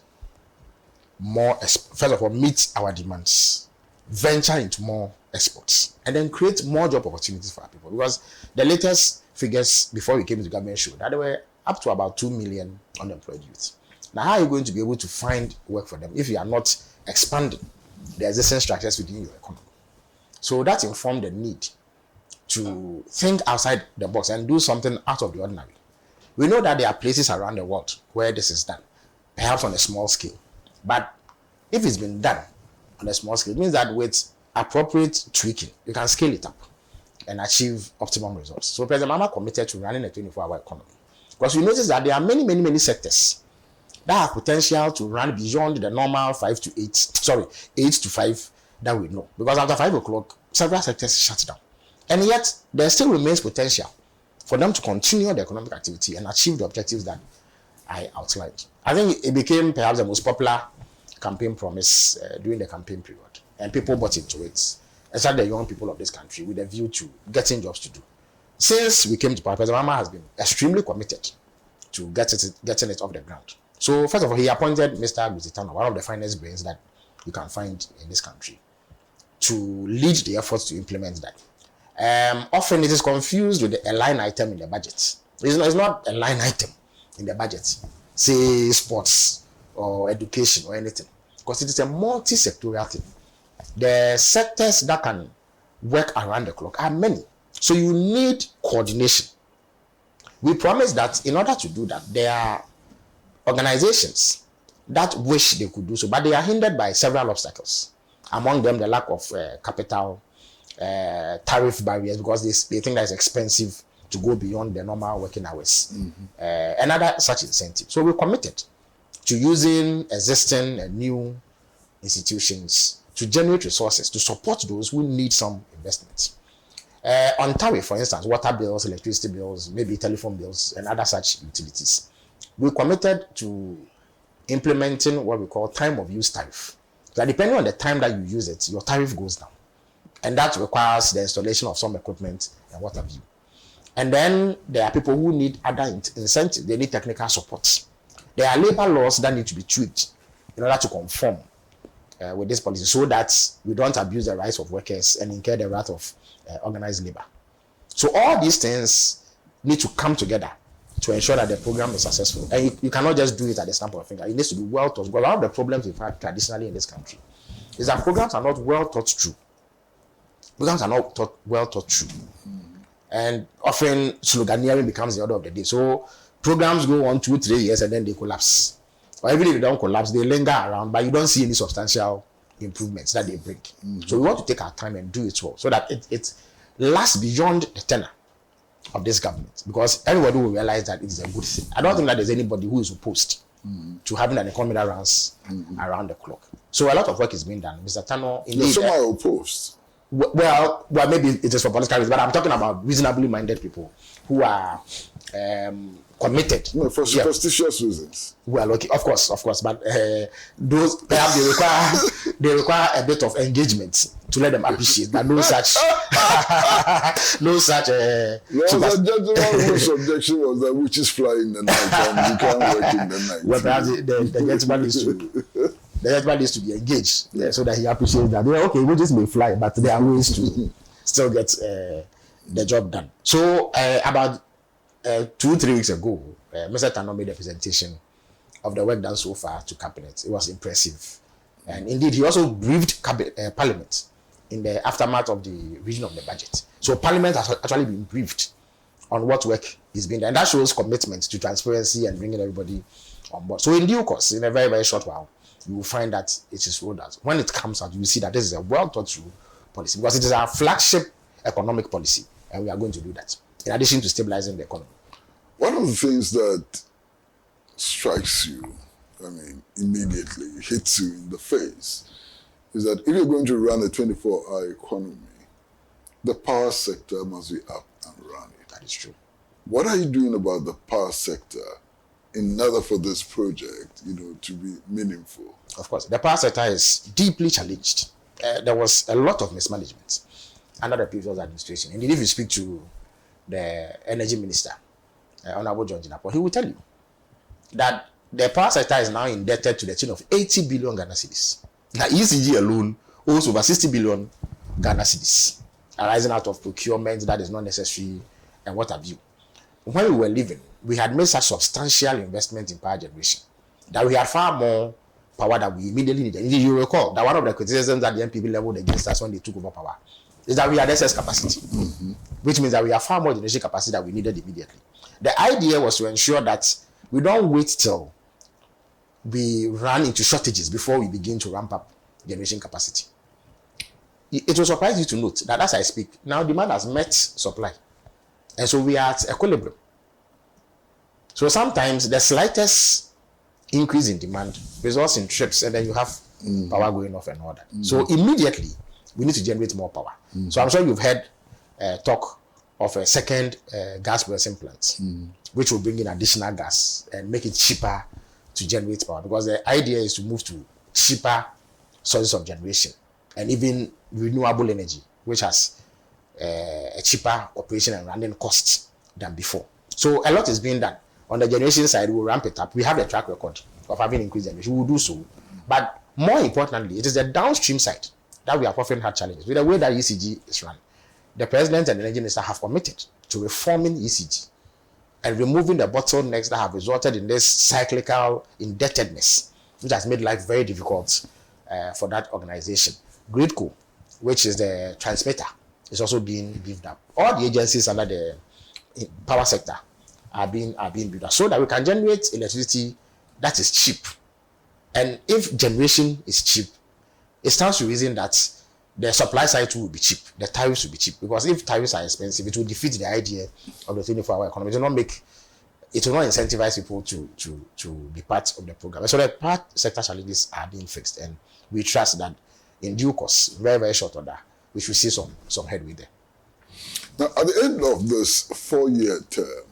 first of all, meet our demands, venture into more exports, and then create more job opportunities for our people. Because the latest figures before we came into government showed that there were up to about 2 million unemployed youth. Now, how are you going to be able to find work for them if you are not expanding the existing structures within your economy? So that informed the need to think outside the box and do something out of the ordinary. We know that there are places around the world where this is done, perhaps on a small scale. But if it's been done on a small scale, it means that with appropriate tweaking, you can scale it up and achieve optimum results. So President Mahama committed to running a 24-hour economy. Because we notice that there are many sectors that have potential to run beyond the normal 8 to 5 that we know. Because after 5 o'clock, several sectors shut down. And yet, there still remains potential for them to continue the economic activity and achieve the objectives that I outlined. I think it became perhaps the most popular campaign promise during the campaign period. And people bought into it, especially the young people of this country, with a view to getting jobs to do. Since we came to power, President Mahama has been extremely committed to getting it off the ground. So, first of all, he appointed Mr. Guzitano, one of the finest brains that you can find in this country, to lead the efforts to implement that. Often it is confused with a line item in the budget. It's not a line item in the budget, say sports or education or anything, because it is a multi-sectorial thing. The sectors that can work around the clock are many. So you need coordination We promised that in order to do that, there are organizations that wish they could do so, but they are hindered by several obstacles. Among them, the lack of capital, tariff barriers, because they think that it's expensive to go beyond the normal working hours, and other such incentives. So we committed to using existing and new institutions to generate resources to support those who need some investment. On tariff, for instance, water bills, electricity bills, maybe telephone bills, and other such utilities, we committed to implementing what we call time of use tariff. So depending on the time that you use it, your tariff goes down. And that requires the installation of some equipment and what have you. And then there are people who need other incentives. They need technical support. There are labor laws that need to be tweaked in order to conform with this policy so that we don't abuse the rights of workers and incur the wrath of organized labor. So all these things need to come together to ensure that the program is successful. And you cannot just do it at the snap of a finger. It needs to be well thought. One of the problems we've had traditionally in this country is that programs are not well thought through. Programs are not well thought through. And often sloganeering becomes the order of the day. So programs go on 2-3 years and then they collapse. Or even if they don't collapse, they linger around, but you don't see any substantial improvements that they bring. So we want to take our time and do it well so that it lasts beyond the tenure of this government, because everybody will realize that it is a good thing. I don't think that there's anybody who is opposed to having an economy that runs around the clock. So a lot of work is being done. Mr. Tano, indeed, some are opposed. Well, maybe it is for political reasons, but I'm talking about reasonably minded people who are committed. No, for superstitious reasons. Well, okay, of course, but those perhaps they require a bit of engagement to let them appreciate that no such. There was a gentleman whose objection was that witches fly in the night and you can't work in the night. Well, perhaps the gentleman needs to. The gentleman needs to be engaged, so that he appreciates that. Yeah, okay, witches may fly, but there are ways to still get the job done. So about 2-3 weeks ago, Mr. Tano made a presentation of the work done so far to Cabinet. It was impressive. And indeed, he also briefed Parliament in the aftermath of the revision of the budget. So Parliament has actually been briefed on what work is being done. And that shows commitment to transparency and bringing everybody on board. So in due course, in a very, very short while, you will find that it is rolled out. When it comes out, you will see that this is a well thought through policy, because it is our flagship economic policy, and we are going to do that, in addition to stabilizing the economy. One of the things that strikes you, immediately hits you in the face, is that if you're going to run a 24-hour economy, the power sector must be up and running. That is true. What are you doing about the power sector in order for this project, to be meaningful? Of course, the power sector is deeply challenged. There was a lot of mismanagement under the previous administration. Indeed, if you speak to the energy minister, Honorable John Jinapor, he will tell you that the power sector is now indebted to the tune of 80 billion Ghana cedis. Now, ECG alone owes over 60 billion Ghana cedis, arising out of procurement that is not necessary and what have you. When we were living, we had made such substantial investment in power generation that we had far more power that we immediately needed. Indeed, you recall that one of the criticisms that the NPP leveled against us when they took over power is that we had excess capacity, which means that we have far more generation capacity that we needed immediately. The idea was to ensure that we don't wait till we run into shortages before we begin to ramp up generation capacity. It will surprise you to note that as I speak, now demand has met supply. And so we are at equilibrium. So sometimes the slightest increase in demand results in trips, and then you have power going off and all that. So immediately, we need to generate more power. So I'm sure you've heard talk of a second gas processing plant, which will bring in additional gas and make it cheaper to generate power, because the idea is to move to cheaper sources of generation and even renewable energy, which has a cheaper operation and running costs than before. So a lot is being done. On the generation side, we'll ramp it up. We have the track record of having increased generation. We will do so. But more importantly, it is the downstream side that we have often had challenges. With the way that ECG is run, the President and the Energy Minister have committed to reforming ECG and removing the bottlenecks that have resulted in this cyclical indebtedness, which has made life very difficult for that organization. Gridco, which is the transmitter, is also being beefed up. All the agencies under the power sector are being built up so that we can generate electricity that is cheap. And if generation is cheap, it stands to reason that the supply side too will be cheap, the tariffs will be cheap. Because if tariffs are expensive, it will defeat the idea of the 24-hour economy. It will not incentivize people to be part of the program. So the part sector challenges are being fixed, and we trust that in due course, very, very short order, we should see some headway there. Now, at the end of this 4-year term,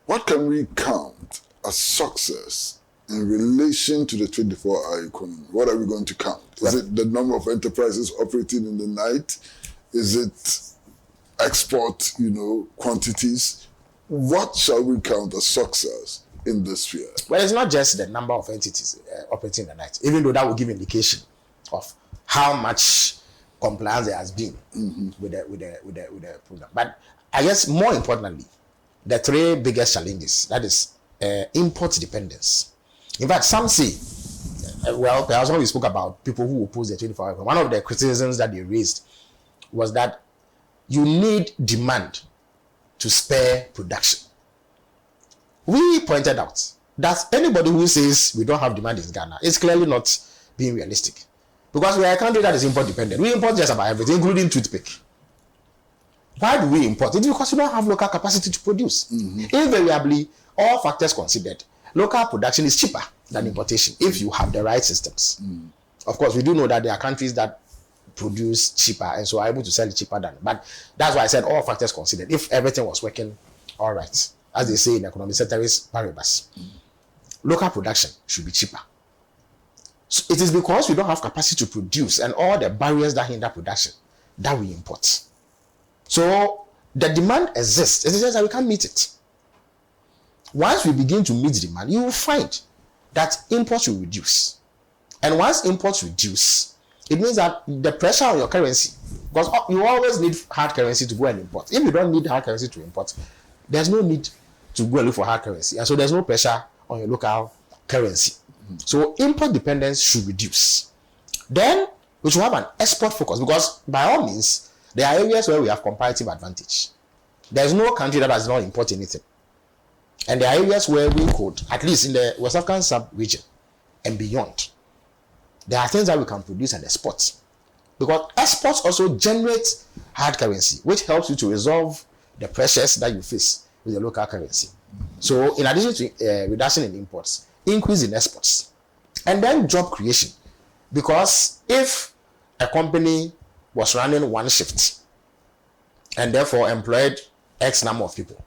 what can we count as success in relation to the 24-hour economy? What are we going to count? Is it the number of enterprises operating in the night? Is it export, quantities? What shall we count as success in this sphere? Well, it's not just the number of entities operating in the night, even though that will give indication of how much compliance there has been with the program. But I guess more importantly, the three biggest challenges, that is import dependence. In fact, some say, perhaps when we spoke about people who oppose the 24-hour, one of the criticisms that they raised was that you need demand to spare production. We pointed out that anybody who says we don't have demand in Ghana is clearly not being realistic. Because we are a country that is import dependent. We import just about everything, including toothpick. Why do we import? It's because we don't have local capacity to produce. Invariably, all factors considered, local production is cheaper than importation if you have the right systems. Of course, we do know that there are countries that produce cheaper and so are able to sell it cheaper than. But that's why I said all factors considered. If everything was working all right, as they say in economics, ceteris paribus, local production should be cheaper. So it is because we don't have capacity to produce and all the barriers that hinder production that we import. So the demand exists. It's just that we can't meet it. Once we begin to meet demand, you will find that imports will reduce. And once imports reduce, it means that the pressure on your currency, because you always need hard currency to go and import. If you don't need hard currency to import, there's no need to go and look for hard currency. And so there's no pressure on your local currency. So import dependence should reduce. Then we should have an export focus, because by all means, there are areas where we have comparative advantage. There's no country that does not import anything. And there are areas where we could, at least in the West African sub-region and beyond, there are things that we can produce and export. Because exports also generate hard currency, which helps you to resolve the pressures that you face with the local currency. So in addition to reduction in imports, increase in exports, and then job creation. Because if a company was running one shift and therefore employed X number of people,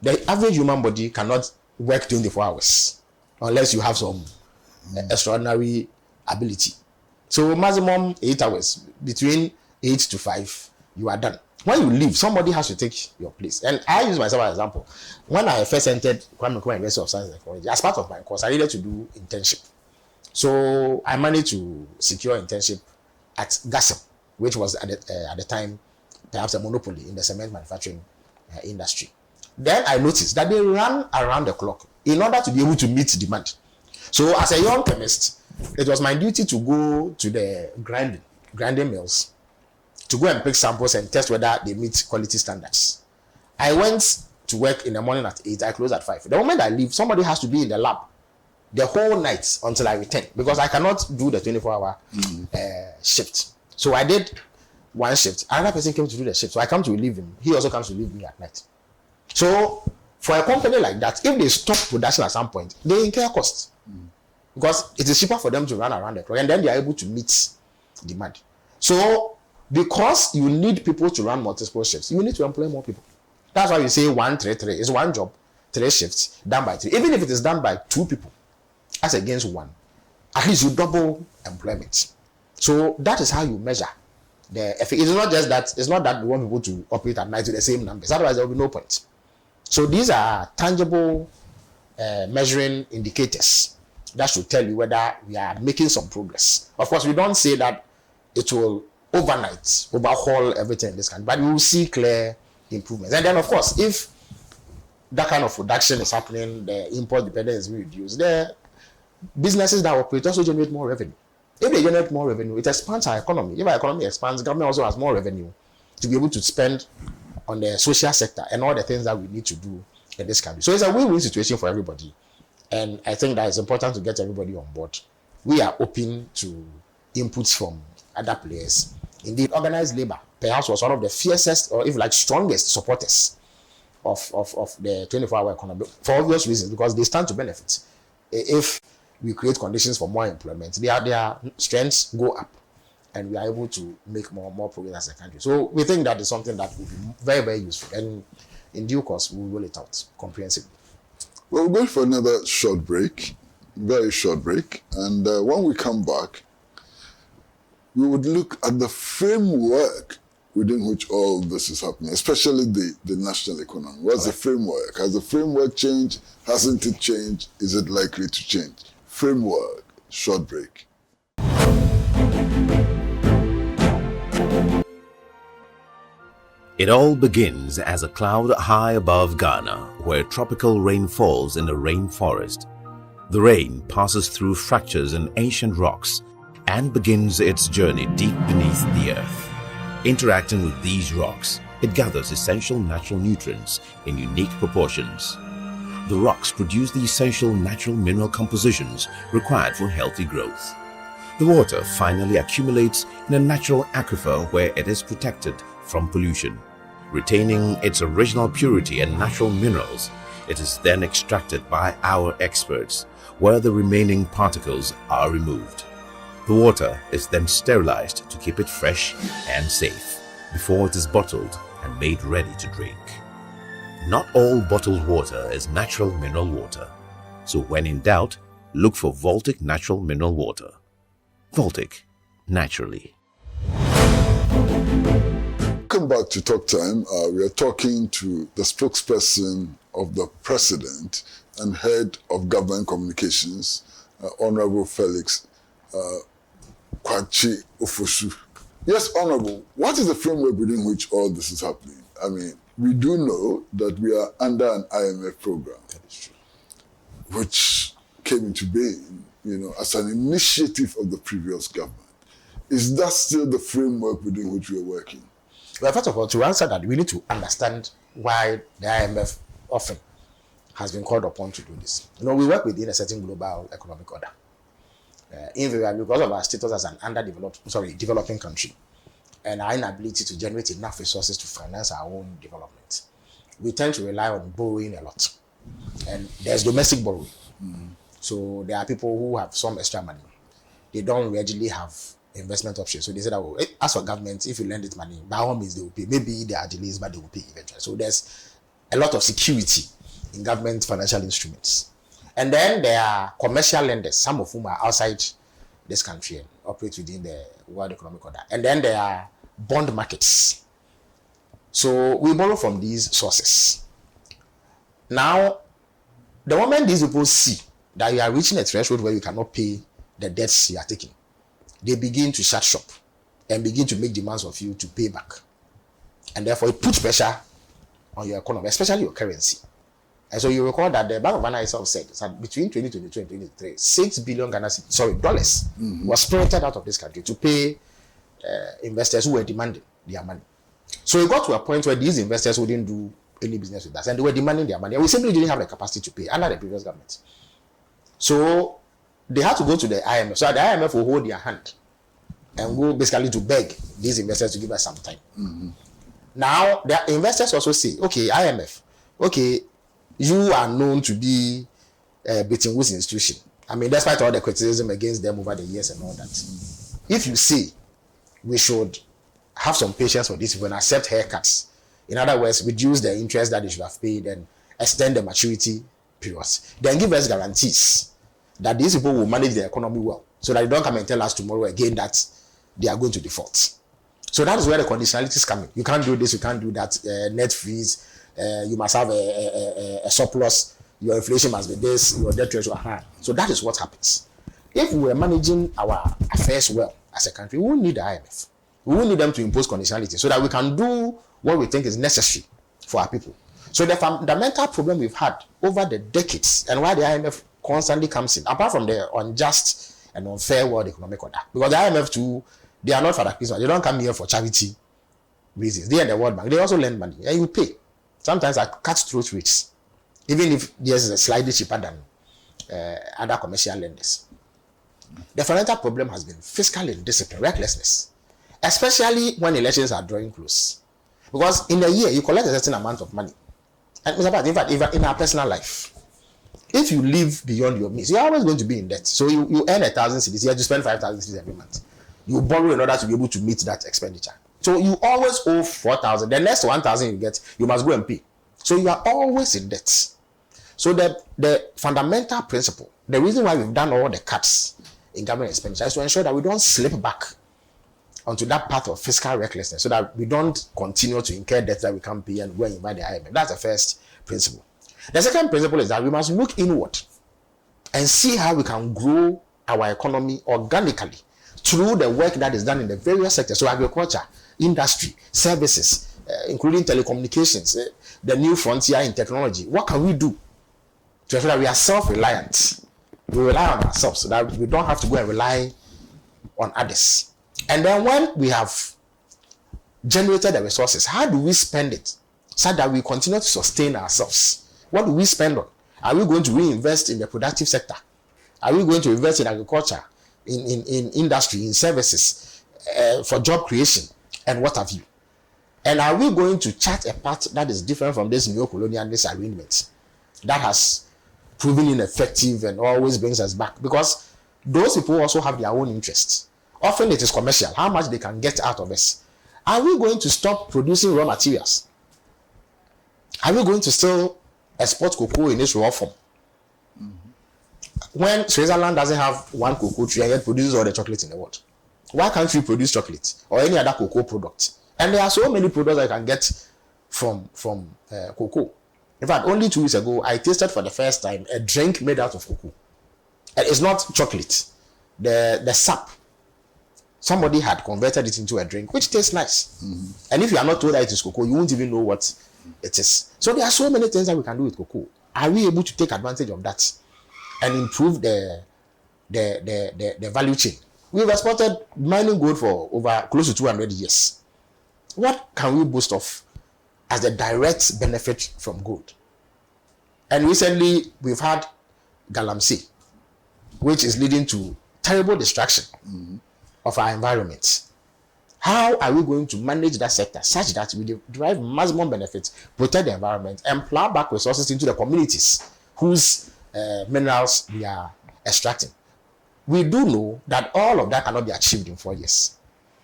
the average human body cannot work 24 hours unless you have some extraordinary ability. So maximum 8 hours, between 8 to 5, you are done. When you leave, somebody has to take your place. And I use myself as an example. When I first entered Kwame Nkrumah University of Science and Technology, as part of my course, I needed to do internship. So I managed to secure internship at GASM, which was at the time perhaps a monopoly in the cement manufacturing industry. Then I noticed that they ran around the clock in order to be able to meet demand. So as a young chemist, it was my duty to go to the grinding mills to go and pick samples and test whether they meet quality standards. I went to work in the morning at 8, I close at 5. The moment I leave, somebody has to be in the lab the whole night until I return, because I cannot do the 24-hour shift. So I did one shift. Another person came to do the shift. So I come to relieve him. He also comes to relieve me at night. So for a company like that, if they stop production at some point, they incur costs. Because it is cheaper for them to run around the clock, and then they are able to meet demand. So because you need people to run multiple shifts, you need to employ more people. That's why you say 1, 3, 3. It's one job, 3 shifts, done by 3. Even if it is done by 2 people, as against 1, at least you double employment. So that is how you measure the effect. It's not just that, it's not that we want people to operate at night with the same numbers. Otherwise, there will be no point. So these are tangible measuring indicators that should tell you whether we are making some progress. Of course, we don't say that it will overnight overhaul everything in this country, but we will see clear improvements. And then, of course, if that kind of production is happening, the import dependence is reduced, the businesses that operate also generate more revenue. If they generate more revenue, it expands our economy. If our economy expands, government also has more revenue to be able to spend on the social sector, and all the things that we need to do in this country. So it's a win-win situation for everybody. And I think that it's important to get everybody on board. We are open to inputs from other players. Indeed, organized labor perhaps was one of the fiercest, or if like strongest supporters of the 24-hour economy for obvious reasons, because they stand to benefit. If we create conditions for more employment, their strengths go up, and we are able to make more progress as a country. So we think that is something that will be very, very useful, and in due course we will roll it out comprehensively. Well, we're going for another short break, very short break, and when we come back, we would look at the framework within which all this is happening, especially the national economy. What's the framework? Has the framework changed? Hasn't it changed? Is it likely to change? Framework, short break. It all begins as a cloud high above Ghana, where tropical rain falls in a rainforest. The rain passes through fractures in ancient rocks and begins its journey deep beneath the earth. Interacting with these rocks, it gathers essential natural nutrients in unique proportions. The rocks produce the essential natural mineral compositions required for healthy growth. The water finally accumulates in a natural aquifer where it is protected from pollution. Retaining its original purity and natural minerals, it is then extracted by our experts, where the remaining particles are removed. The water is then sterilized to keep it fresh and safe before it is bottled and made ready to drink. Not all bottled water is natural mineral water, so when in doubt, look for Voltic natural mineral water. Voltic, naturally. Welcome back to Talk Time. We are talking to the spokesperson of the President and Head of Government Communications, Honorable Felix Kwakye Ofosu. Yes, Honorable, what is the framework within which all this is happening? I mean, we do know that we are under an IMF program, that is true, which came into being, as an initiative of the previous government. Is that still the framework within which we are working? Well, first of all, to answer that, we need to understand why the IMF often has been called upon to do this. We work within a certain global economic order. Invariably, because of our status as an developing country, and our inability to generate enough resources to finance our own development, we tend to rely on borrowing a lot. And there's domestic borrowing. Mm-hmm. So there are people who have some extra money. They don't readily have investment options. So they say that, as for government, if you lend it money, by all means they will pay. Maybe there are delays, but they will pay eventually. So there's a lot of security in government financial instruments. And then there are commercial lenders, some of whom are outside this country and operate within the World Economic Order. And then there are bond markets. So we borrow from these sources. Now, the moment these people see that you are reaching a threshold where you cannot pay the debts you are taking, they begin to shut shop and begin to make demands of you to pay back. And therefore, it puts pressure on your economy, especially your currency. And so you recall that the Bank of Ghana itself said that between 2022 and 2023, $6 billion dollars was spirited out of this country to pay investors who were demanding their money. So it got to a point where these investors wouldn't do any business with us, and they were demanding their money. And we simply didn't have the capacity to pay under the previous government. So they had to go to the IMF. So the IMF will hold their hand and go basically to beg these investors to give us some time. Mm-hmm. Now, the investors also say, okay, IMF, okay, you are known to be a Bretton Woods institution. I mean, despite all the criticism against them over the years and all that. If you say we should have some patience for this and accept haircuts, in other words, reduce the interest that they should have paid and extend the maturity periods, then give us guarantees that these people will manage the economy well, so that they don't come and tell us tomorrow again that they are going to default. So that is where the conditionality is coming. You can't do this, you can't do that, net freeze, you must have a surplus, your inflation must be this, your debt ratio high. So that is what happens. If we were managing our affairs well as a country, we won't need the IMF. We won't need them to impose conditionality so that we can do what we think is necessary for our people. So the fundamental problem we've had over the decades, and why the IMF constantly comes in, apart from the unjust and unfair world economic order, because the IMF too, they are not for the Christmas. They don't come here for charity reasons. They and the World Bank, they also lend money, and you pay. Sometimes at cut-throat rates, even if theirs is slightly cheaper than other commercial lenders. The fundamental problem has been fiscal indiscipline, recklessness, especially when elections are drawing close. Because in a year, you collect a certain amount of money. And Mr. Pat, in fact, even in our personal life, if you live beyond your means, you're always going to be in debt. So you earn 1,000 cedis, you have to spend 5,000 cedis every month. You borrow in order to be able to meet that expenditure. So you always owe 4,000. The next 1,000 you get, you must go and pay. So you are always in debt. So the fundamental principle, the reason why we've done all the cuts in government expenditure is to ensure that we don't slip back onto that path of fiscal recklessness, so that we don't continue to incur debt that we can't pay and go and invite the IMF. That's the first principle. The second principle is that we must look inward and see how we can grow our economy organically through the work that is done in the various sectors. So agriculture, industry, services, including telecommunications, the new frontier in technology. What can we do to ensure that we are self-reliant? We rely on ourselves so that we don't have to go and rely on others. And then when we have generated the resources, how do we spend it so that we continue to sustain ourselves? What do we spend on? Are we going to reinvest in the productive sector? Are we going to invest in agriculture, in industry, in services, for job creation, and what have you? And are we going to chart a path that is different from this neo-colonialist arrangement that has proven ineffective and always brings us back? Because those people also have their own interests. Often it is commercial, how much they can get out of us. Are we going to stop producing raw materials? Are we going to still export cocoa in its raw form? When Switzerland doesn't have one cocoa tree and yet produces all the chocolate in the world, why can't we produce chocolate or any other cocoa product? And there are so many products I can get from cocoa. In fact, only 2 weeks ago, I tasted for the first time a drink made out of cocoa. And it's not chocolate. The sap, somebody had converted it into a drink, which tastes nice. And if you are not told that it is cocoa, you won't even know what it is. So there are so many things that we can do with cocoa. Are we able to take advantage of that and improve the value chain? We've exported mining gold for over close to 200 years. What can we boast of as the direct benefit from gold? And recently, we've had galamsey, which is leading to terrible destruction of our environment. How are we going to manage that sector such that we derive maximum benefits, protect the environment, and plow back resources into the communities whose minerals we are extracting? We do know that all of that cannot be achieved in 4 years.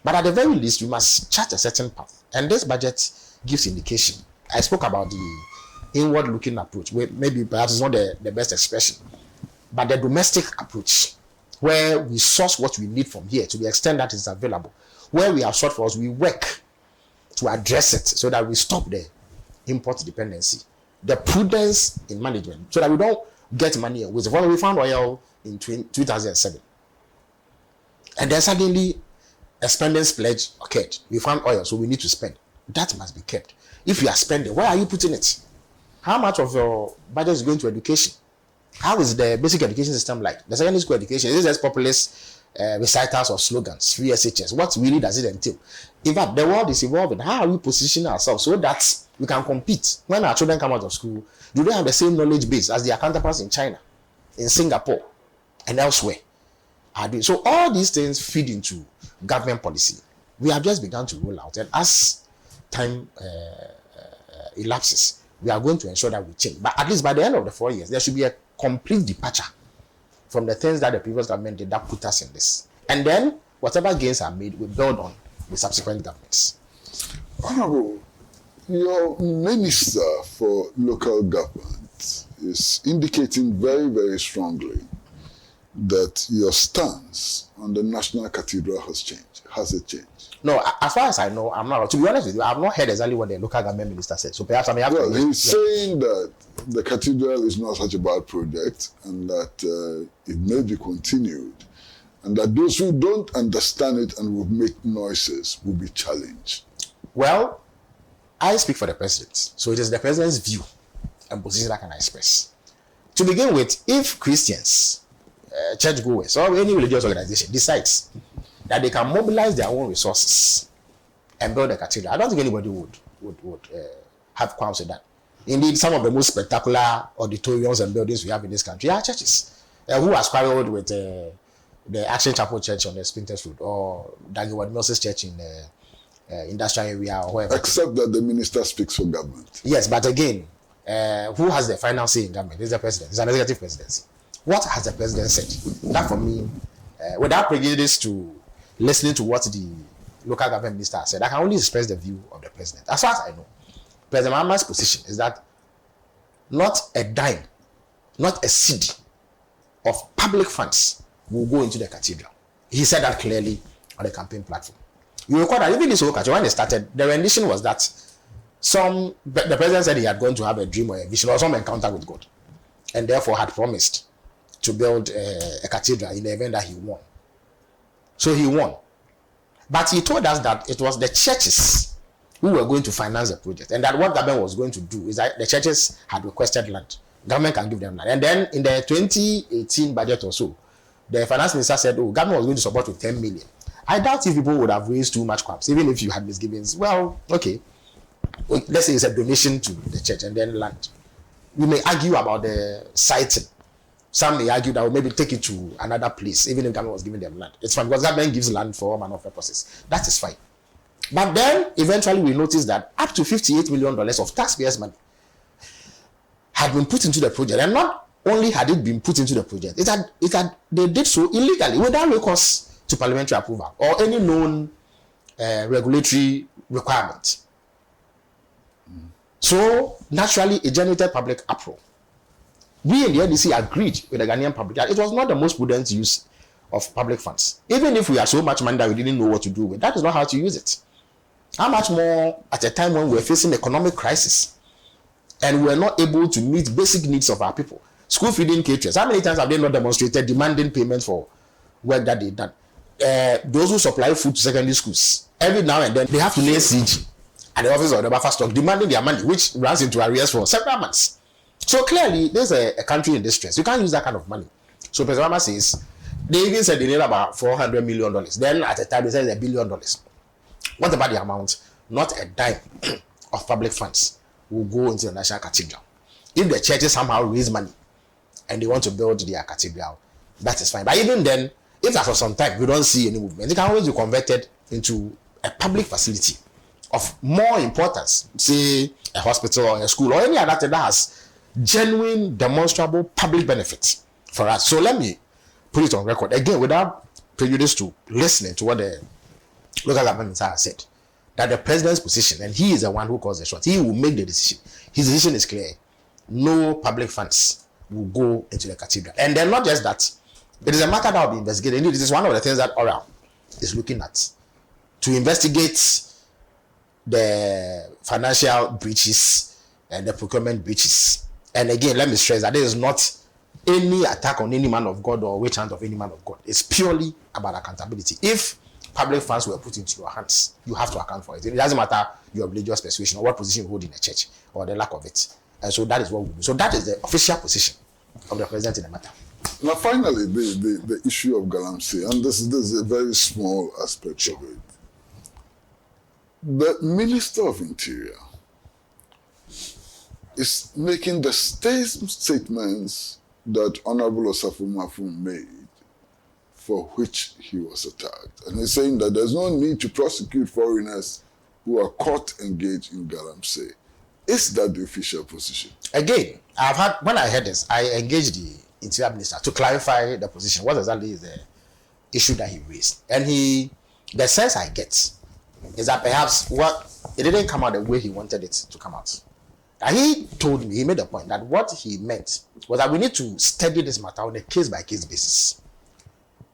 But at the very least, we must chart a certain path. And this budget gives indication. I spoke about the inward-looking approach, where maybe perhaps it's not the best expression, but the domestic approach, where we source what we need from here to the extent that is available. Where we have shortfalls, we work to address it so that we stop the import dependency. The prudence in management, so that we don't get money and waste. We found oil in 2007. And then suddenly a spending splurge occurred. We found oil, so we need to spend. That must be kept. If you are spending, where are you putting it? How much of your budget is going to education? How is the basic education system like? The secondary school education, is it just populist recitals of slogans, free SHS? What really does it entail? In fact, the world is evolving. How are we positioning ourselves so that we can compete? When our children come out of school, do they have the same knowledge base as their counterparts in China, in Singapore, and elsewhere? So all these things feed into government policy. We have just begun to roll out, and as time elapses, we are going to ensure that we change. But at least by the end of the 4 years, there should be a complete departure from the things that the previous government did that put us in this. And then whatever gains are made, we build on the subsequent governments. Honorable, your minister for local government is indicating very, very strongly that your stance on the National Cathedral has changed. Has it changed? No, as far as I know, I'm not. To be honest with you, I've not heard exactly what the local government minister said. So perhaps I may have to. He's saying that the cathedral is not such a bad project and that it may be continued, and that those who don't understand it and will make noises will be challenged. Well, I speak for the president, so it is the president's view and position that I can express. To begin with, if Christians, churchgoers, or any religious organization decides that they can mobilize their own resources and build a cathedral. I don't think anybody would have qualms with that. Indeed, some of the most spectacular auditoriums and buildings we have in this country are churches. Who has quarreled with the Action Chapel Church on the Spinters Road, or Daniel Mills' church in the industrial area, or wherever? Except that the minister speaks for government. Yes, but again, who has the final say in government? It's the president. It's an executive presidency. What has the president said? That, for me, without prejudice to listening to what the local government minister said, I can only express the view of the president. As far as I know, President Mahama's position is that not a dime, not a cedi of public funds will go into the cathedral. He said that clearly on the campaign platform. You recall that even this whole culture, when it started, the rendition was that the president said he had gone to have a dream or a vision or some encounter with God, and therefore had promised to build a cathedral in the event that he won. So he won. But he told us that it was the churches who were going to finance the project, and that what government was going to do is that the churches had requested land. Government can give them land. And then in the 2018 budget or so, the finance minister said, oh, government was going to support with 10 million. I doubt if people would have raised too much qualms, even if you had misgivings. Well, okay. Let's say it's a donation to the church and then land. We may argue about the siting. Some may argue that we'll maybe take it to another place, even if government was giving them land. It's fine because government gives land for all manner of purposes. That is fine. But then eventually we noticed that up to $58 million of taxpayers' money had been put into the project, and not only had it been put into the project, they did so illegally without recourse to parliamentary approval or any known regulatory requirement. So naturally, it generated public uproar. We in the NDC agreed with the Ghanaian public that it was not the most prudent use of public funds. Even if we had so much money that we didn't know what to do with, that is not how to use it. How much more at a time when we're facing economic crisis and we're not able to meet basic needs of our people? School feeding caterers, how many times have they not demonstrated demanding payments for work that they've done? Those who supply food to secondary schools, every now and then they have to lay siege at the office of the buffer stock demanding their money, which runs into arrears for several months. So clearly, there's a country in distress. You can't use that kind of money. So President Obama says, they even said they need about $400 million. Then at the time, they said $1 billion. What about the amount? Not a dime of public funds will go into the National Cathedral. If the churches somehow raise money and they want to build their cathedral, that is fine. But even then, if after some time we don't see any movement, it can always be converted into a public facility of more importance, say a hospital or a school or any other thing that has genuine, demonstrable public benefits for us. So let me put it on record again without prejudice to listening to what the local government has said, that the president's position, and he is the one who calls the shots, he will make the decision. His decision is clear. No public funds will go into the cathedral. And then not just that, it is a matter that will be investigated. Indeed, this is one of the things that Oral is looking at, to investigate the financial breaches and the procurement breaches. And again, let me stress that there is not any attack on any man of God or witch hunt of any man of God. It's purely about accountability. If public funds were put into your hands, you have to account for it. It doesn't matter your religious persuasion or what position you hold in the church or the lack of it. And so that is what we do. So that is the official position of the president in the matter. Now, finally, the issue of Galamsey, and this is a very small aspect of it. The Minister of Interior is making the same statements that Honorable Osafo Mafum made, for which he was attacked. And he's saying that there's no need to prosecute foreigners who are caught engaged in Galamsey. Is that the official position? Again, when I heard this, I engaged the Interior Minister to clarify the position. What exactly is the issue that he raised? And the sense I get is that perhaps it didn't come out the way he wanted it to come out. And he made a point that what he meant was that we need to study this matter on a case-by-case basis.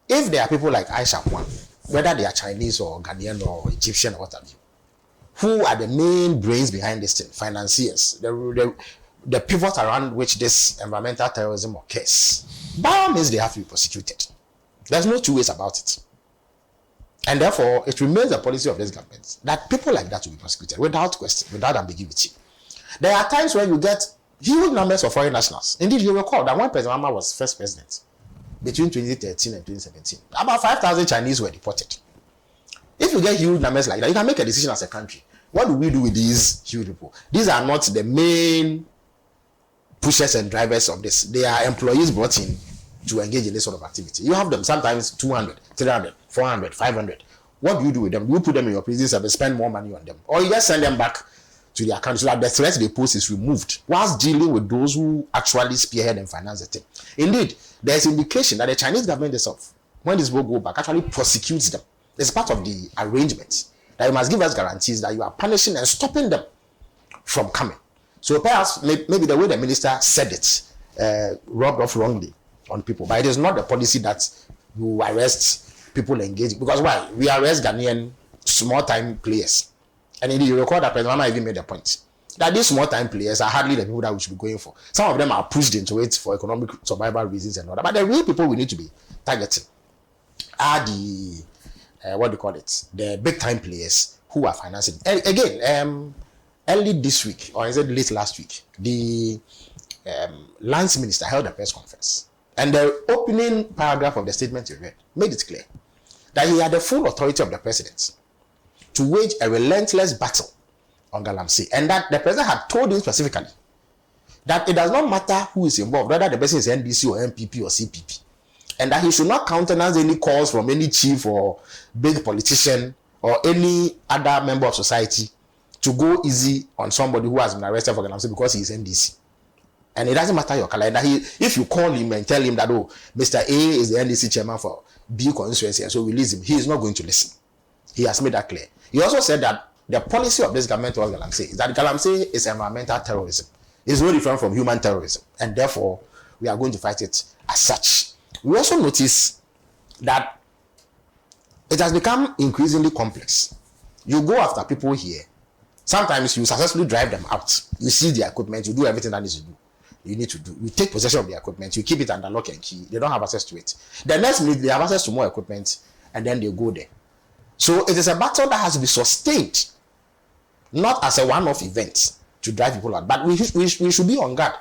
If there are people like Aisha Kwan, whether they are Chinese or Ghanaian or Egyptian or what have you, who are the main brains behind this thing, financiers, the pivot around which this environmental terrorism occurs, by all means they have to be prosecuted. There's no two ways about it. And therefore, it remains the policy of this government that people like that will be prosecuted without question, without ambiguity. There are times when you get huge numbers of foreign nationals. Indeed, you recall that when President Obama was first president, between 2013 and 2017, about 5,000 Chinese were deported. If you get huge numbers like that, you can make a decision as a country. What do we do with these huge people? These are not the main pushers and drivers of this. They are employees brought in to engage in this sort of activity. You have them sometimes 200, 300, 400, 500. What do you do with them? You put them in your prison service, spend more money on them, or you just send them back to their country so that the threat they pose is removed, whilst dealing with those who actually spearhead and finance the thing. Indeed, there's indication that the Chinese government itself, when this will go back, actually prosecutes them. It's part of the arrangement that you must give us guarantees that you are punishing and stopping them from coming. So perhaps maybe the way the minister said it rubbed off wrongly on people, but it is not the policy that you arrest people engaging. Because why? We arrest Ghanaian small-time players. And indeed, you recall that President Mama even made a point that these small-time players are hardly the people that we should be going for. Some of them are pushed into it for economic survival reasons and all that. But the real people we need to be targeting are the, the big-time players who are financing. And again, early this week, or is it late last week, the Lands Minister held a press conference. And the opening paragraph of the statement you read made it clear that he had the full authority of the president to wage a relentless battle on Galamsey, and that the president had told him specifically that it does not matter who is involved, whether the person is NDC or MPP or CPP, and that he should not countenance any calls from any chief or big politician or any other member of society to go easy on somebody who has been arrested for Galamsey because he is NDC. And it doesn't matter your color. That if you call him and tell him that, oh, Mr. A is the NDC chairman for B constituency, and so release him, he is not going to listen. He has made that clear. He also said that the policy of this government towards Galamsey is that Galamsey is environmental terrorism. It's no different from human terrorism, and therefore we are going to fight it as such. We also notice that it has become increasingly complex. You go after people here. Sometimes you successfully drive them out. You seize their equipment. You do everything that you need to do. You take possession of the equipment. You keep it under lock and key. They don't have access to it. The next minute, they have access to more equipment, and then they go there. So it is a battle that has to be sustained, not as a one-off event to drive people out. But we should be on guard.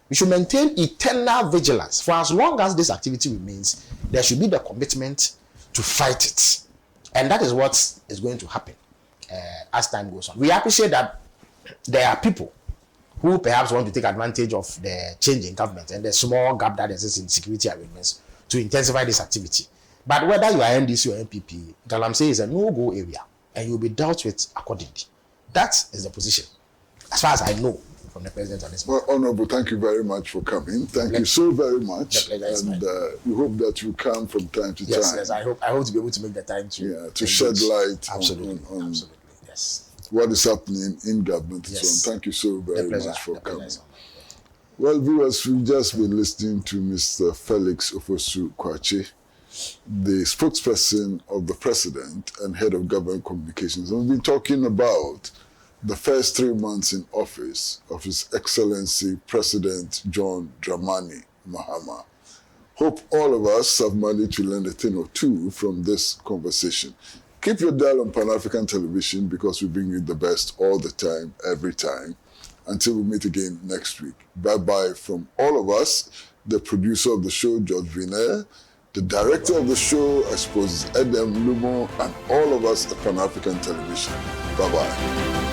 We should maintain eternal vigilance. For as long as this activity remains, there should be the commitment to fight it. And that is what is going to happen as time goes on. We appreciate that there are people who perhaps want to take advantage of the change in government and the small gap that exists in security arrangements to intensify this activity. But whether you are NDC or MPP, Galamsey is a no-go area, and you'll be dealt with accordingly. That is the position, as far as I know, from the president on this. Well, Honorable, thank you very much for coming. Thank you so very much. And we hope that you come from time to time. Yes, I hope to be able to make the time to shed light absolutely. on Yes. what is happening in government. Yes. So thank you so very much for coming. Pleasure. Well, viewers, we've just been listening to Mr. Felix Ofosu Kwakye, the spokesperson of the president and head of government communications. And we've been talking about the first 3 months in office of His Excellency President John Dramani Mahama. Hope all of us have managed to learn a thing or two from this conversation. Keep your dial on Pan-African Television because we bring you the best all the time, every time. Until we meet again next week. Bye-bye from all of us, the producer of the show, George Viner, the director of the show, I suppose, Edem Lumo, and all of us at Pan-African Television. Bye-bye.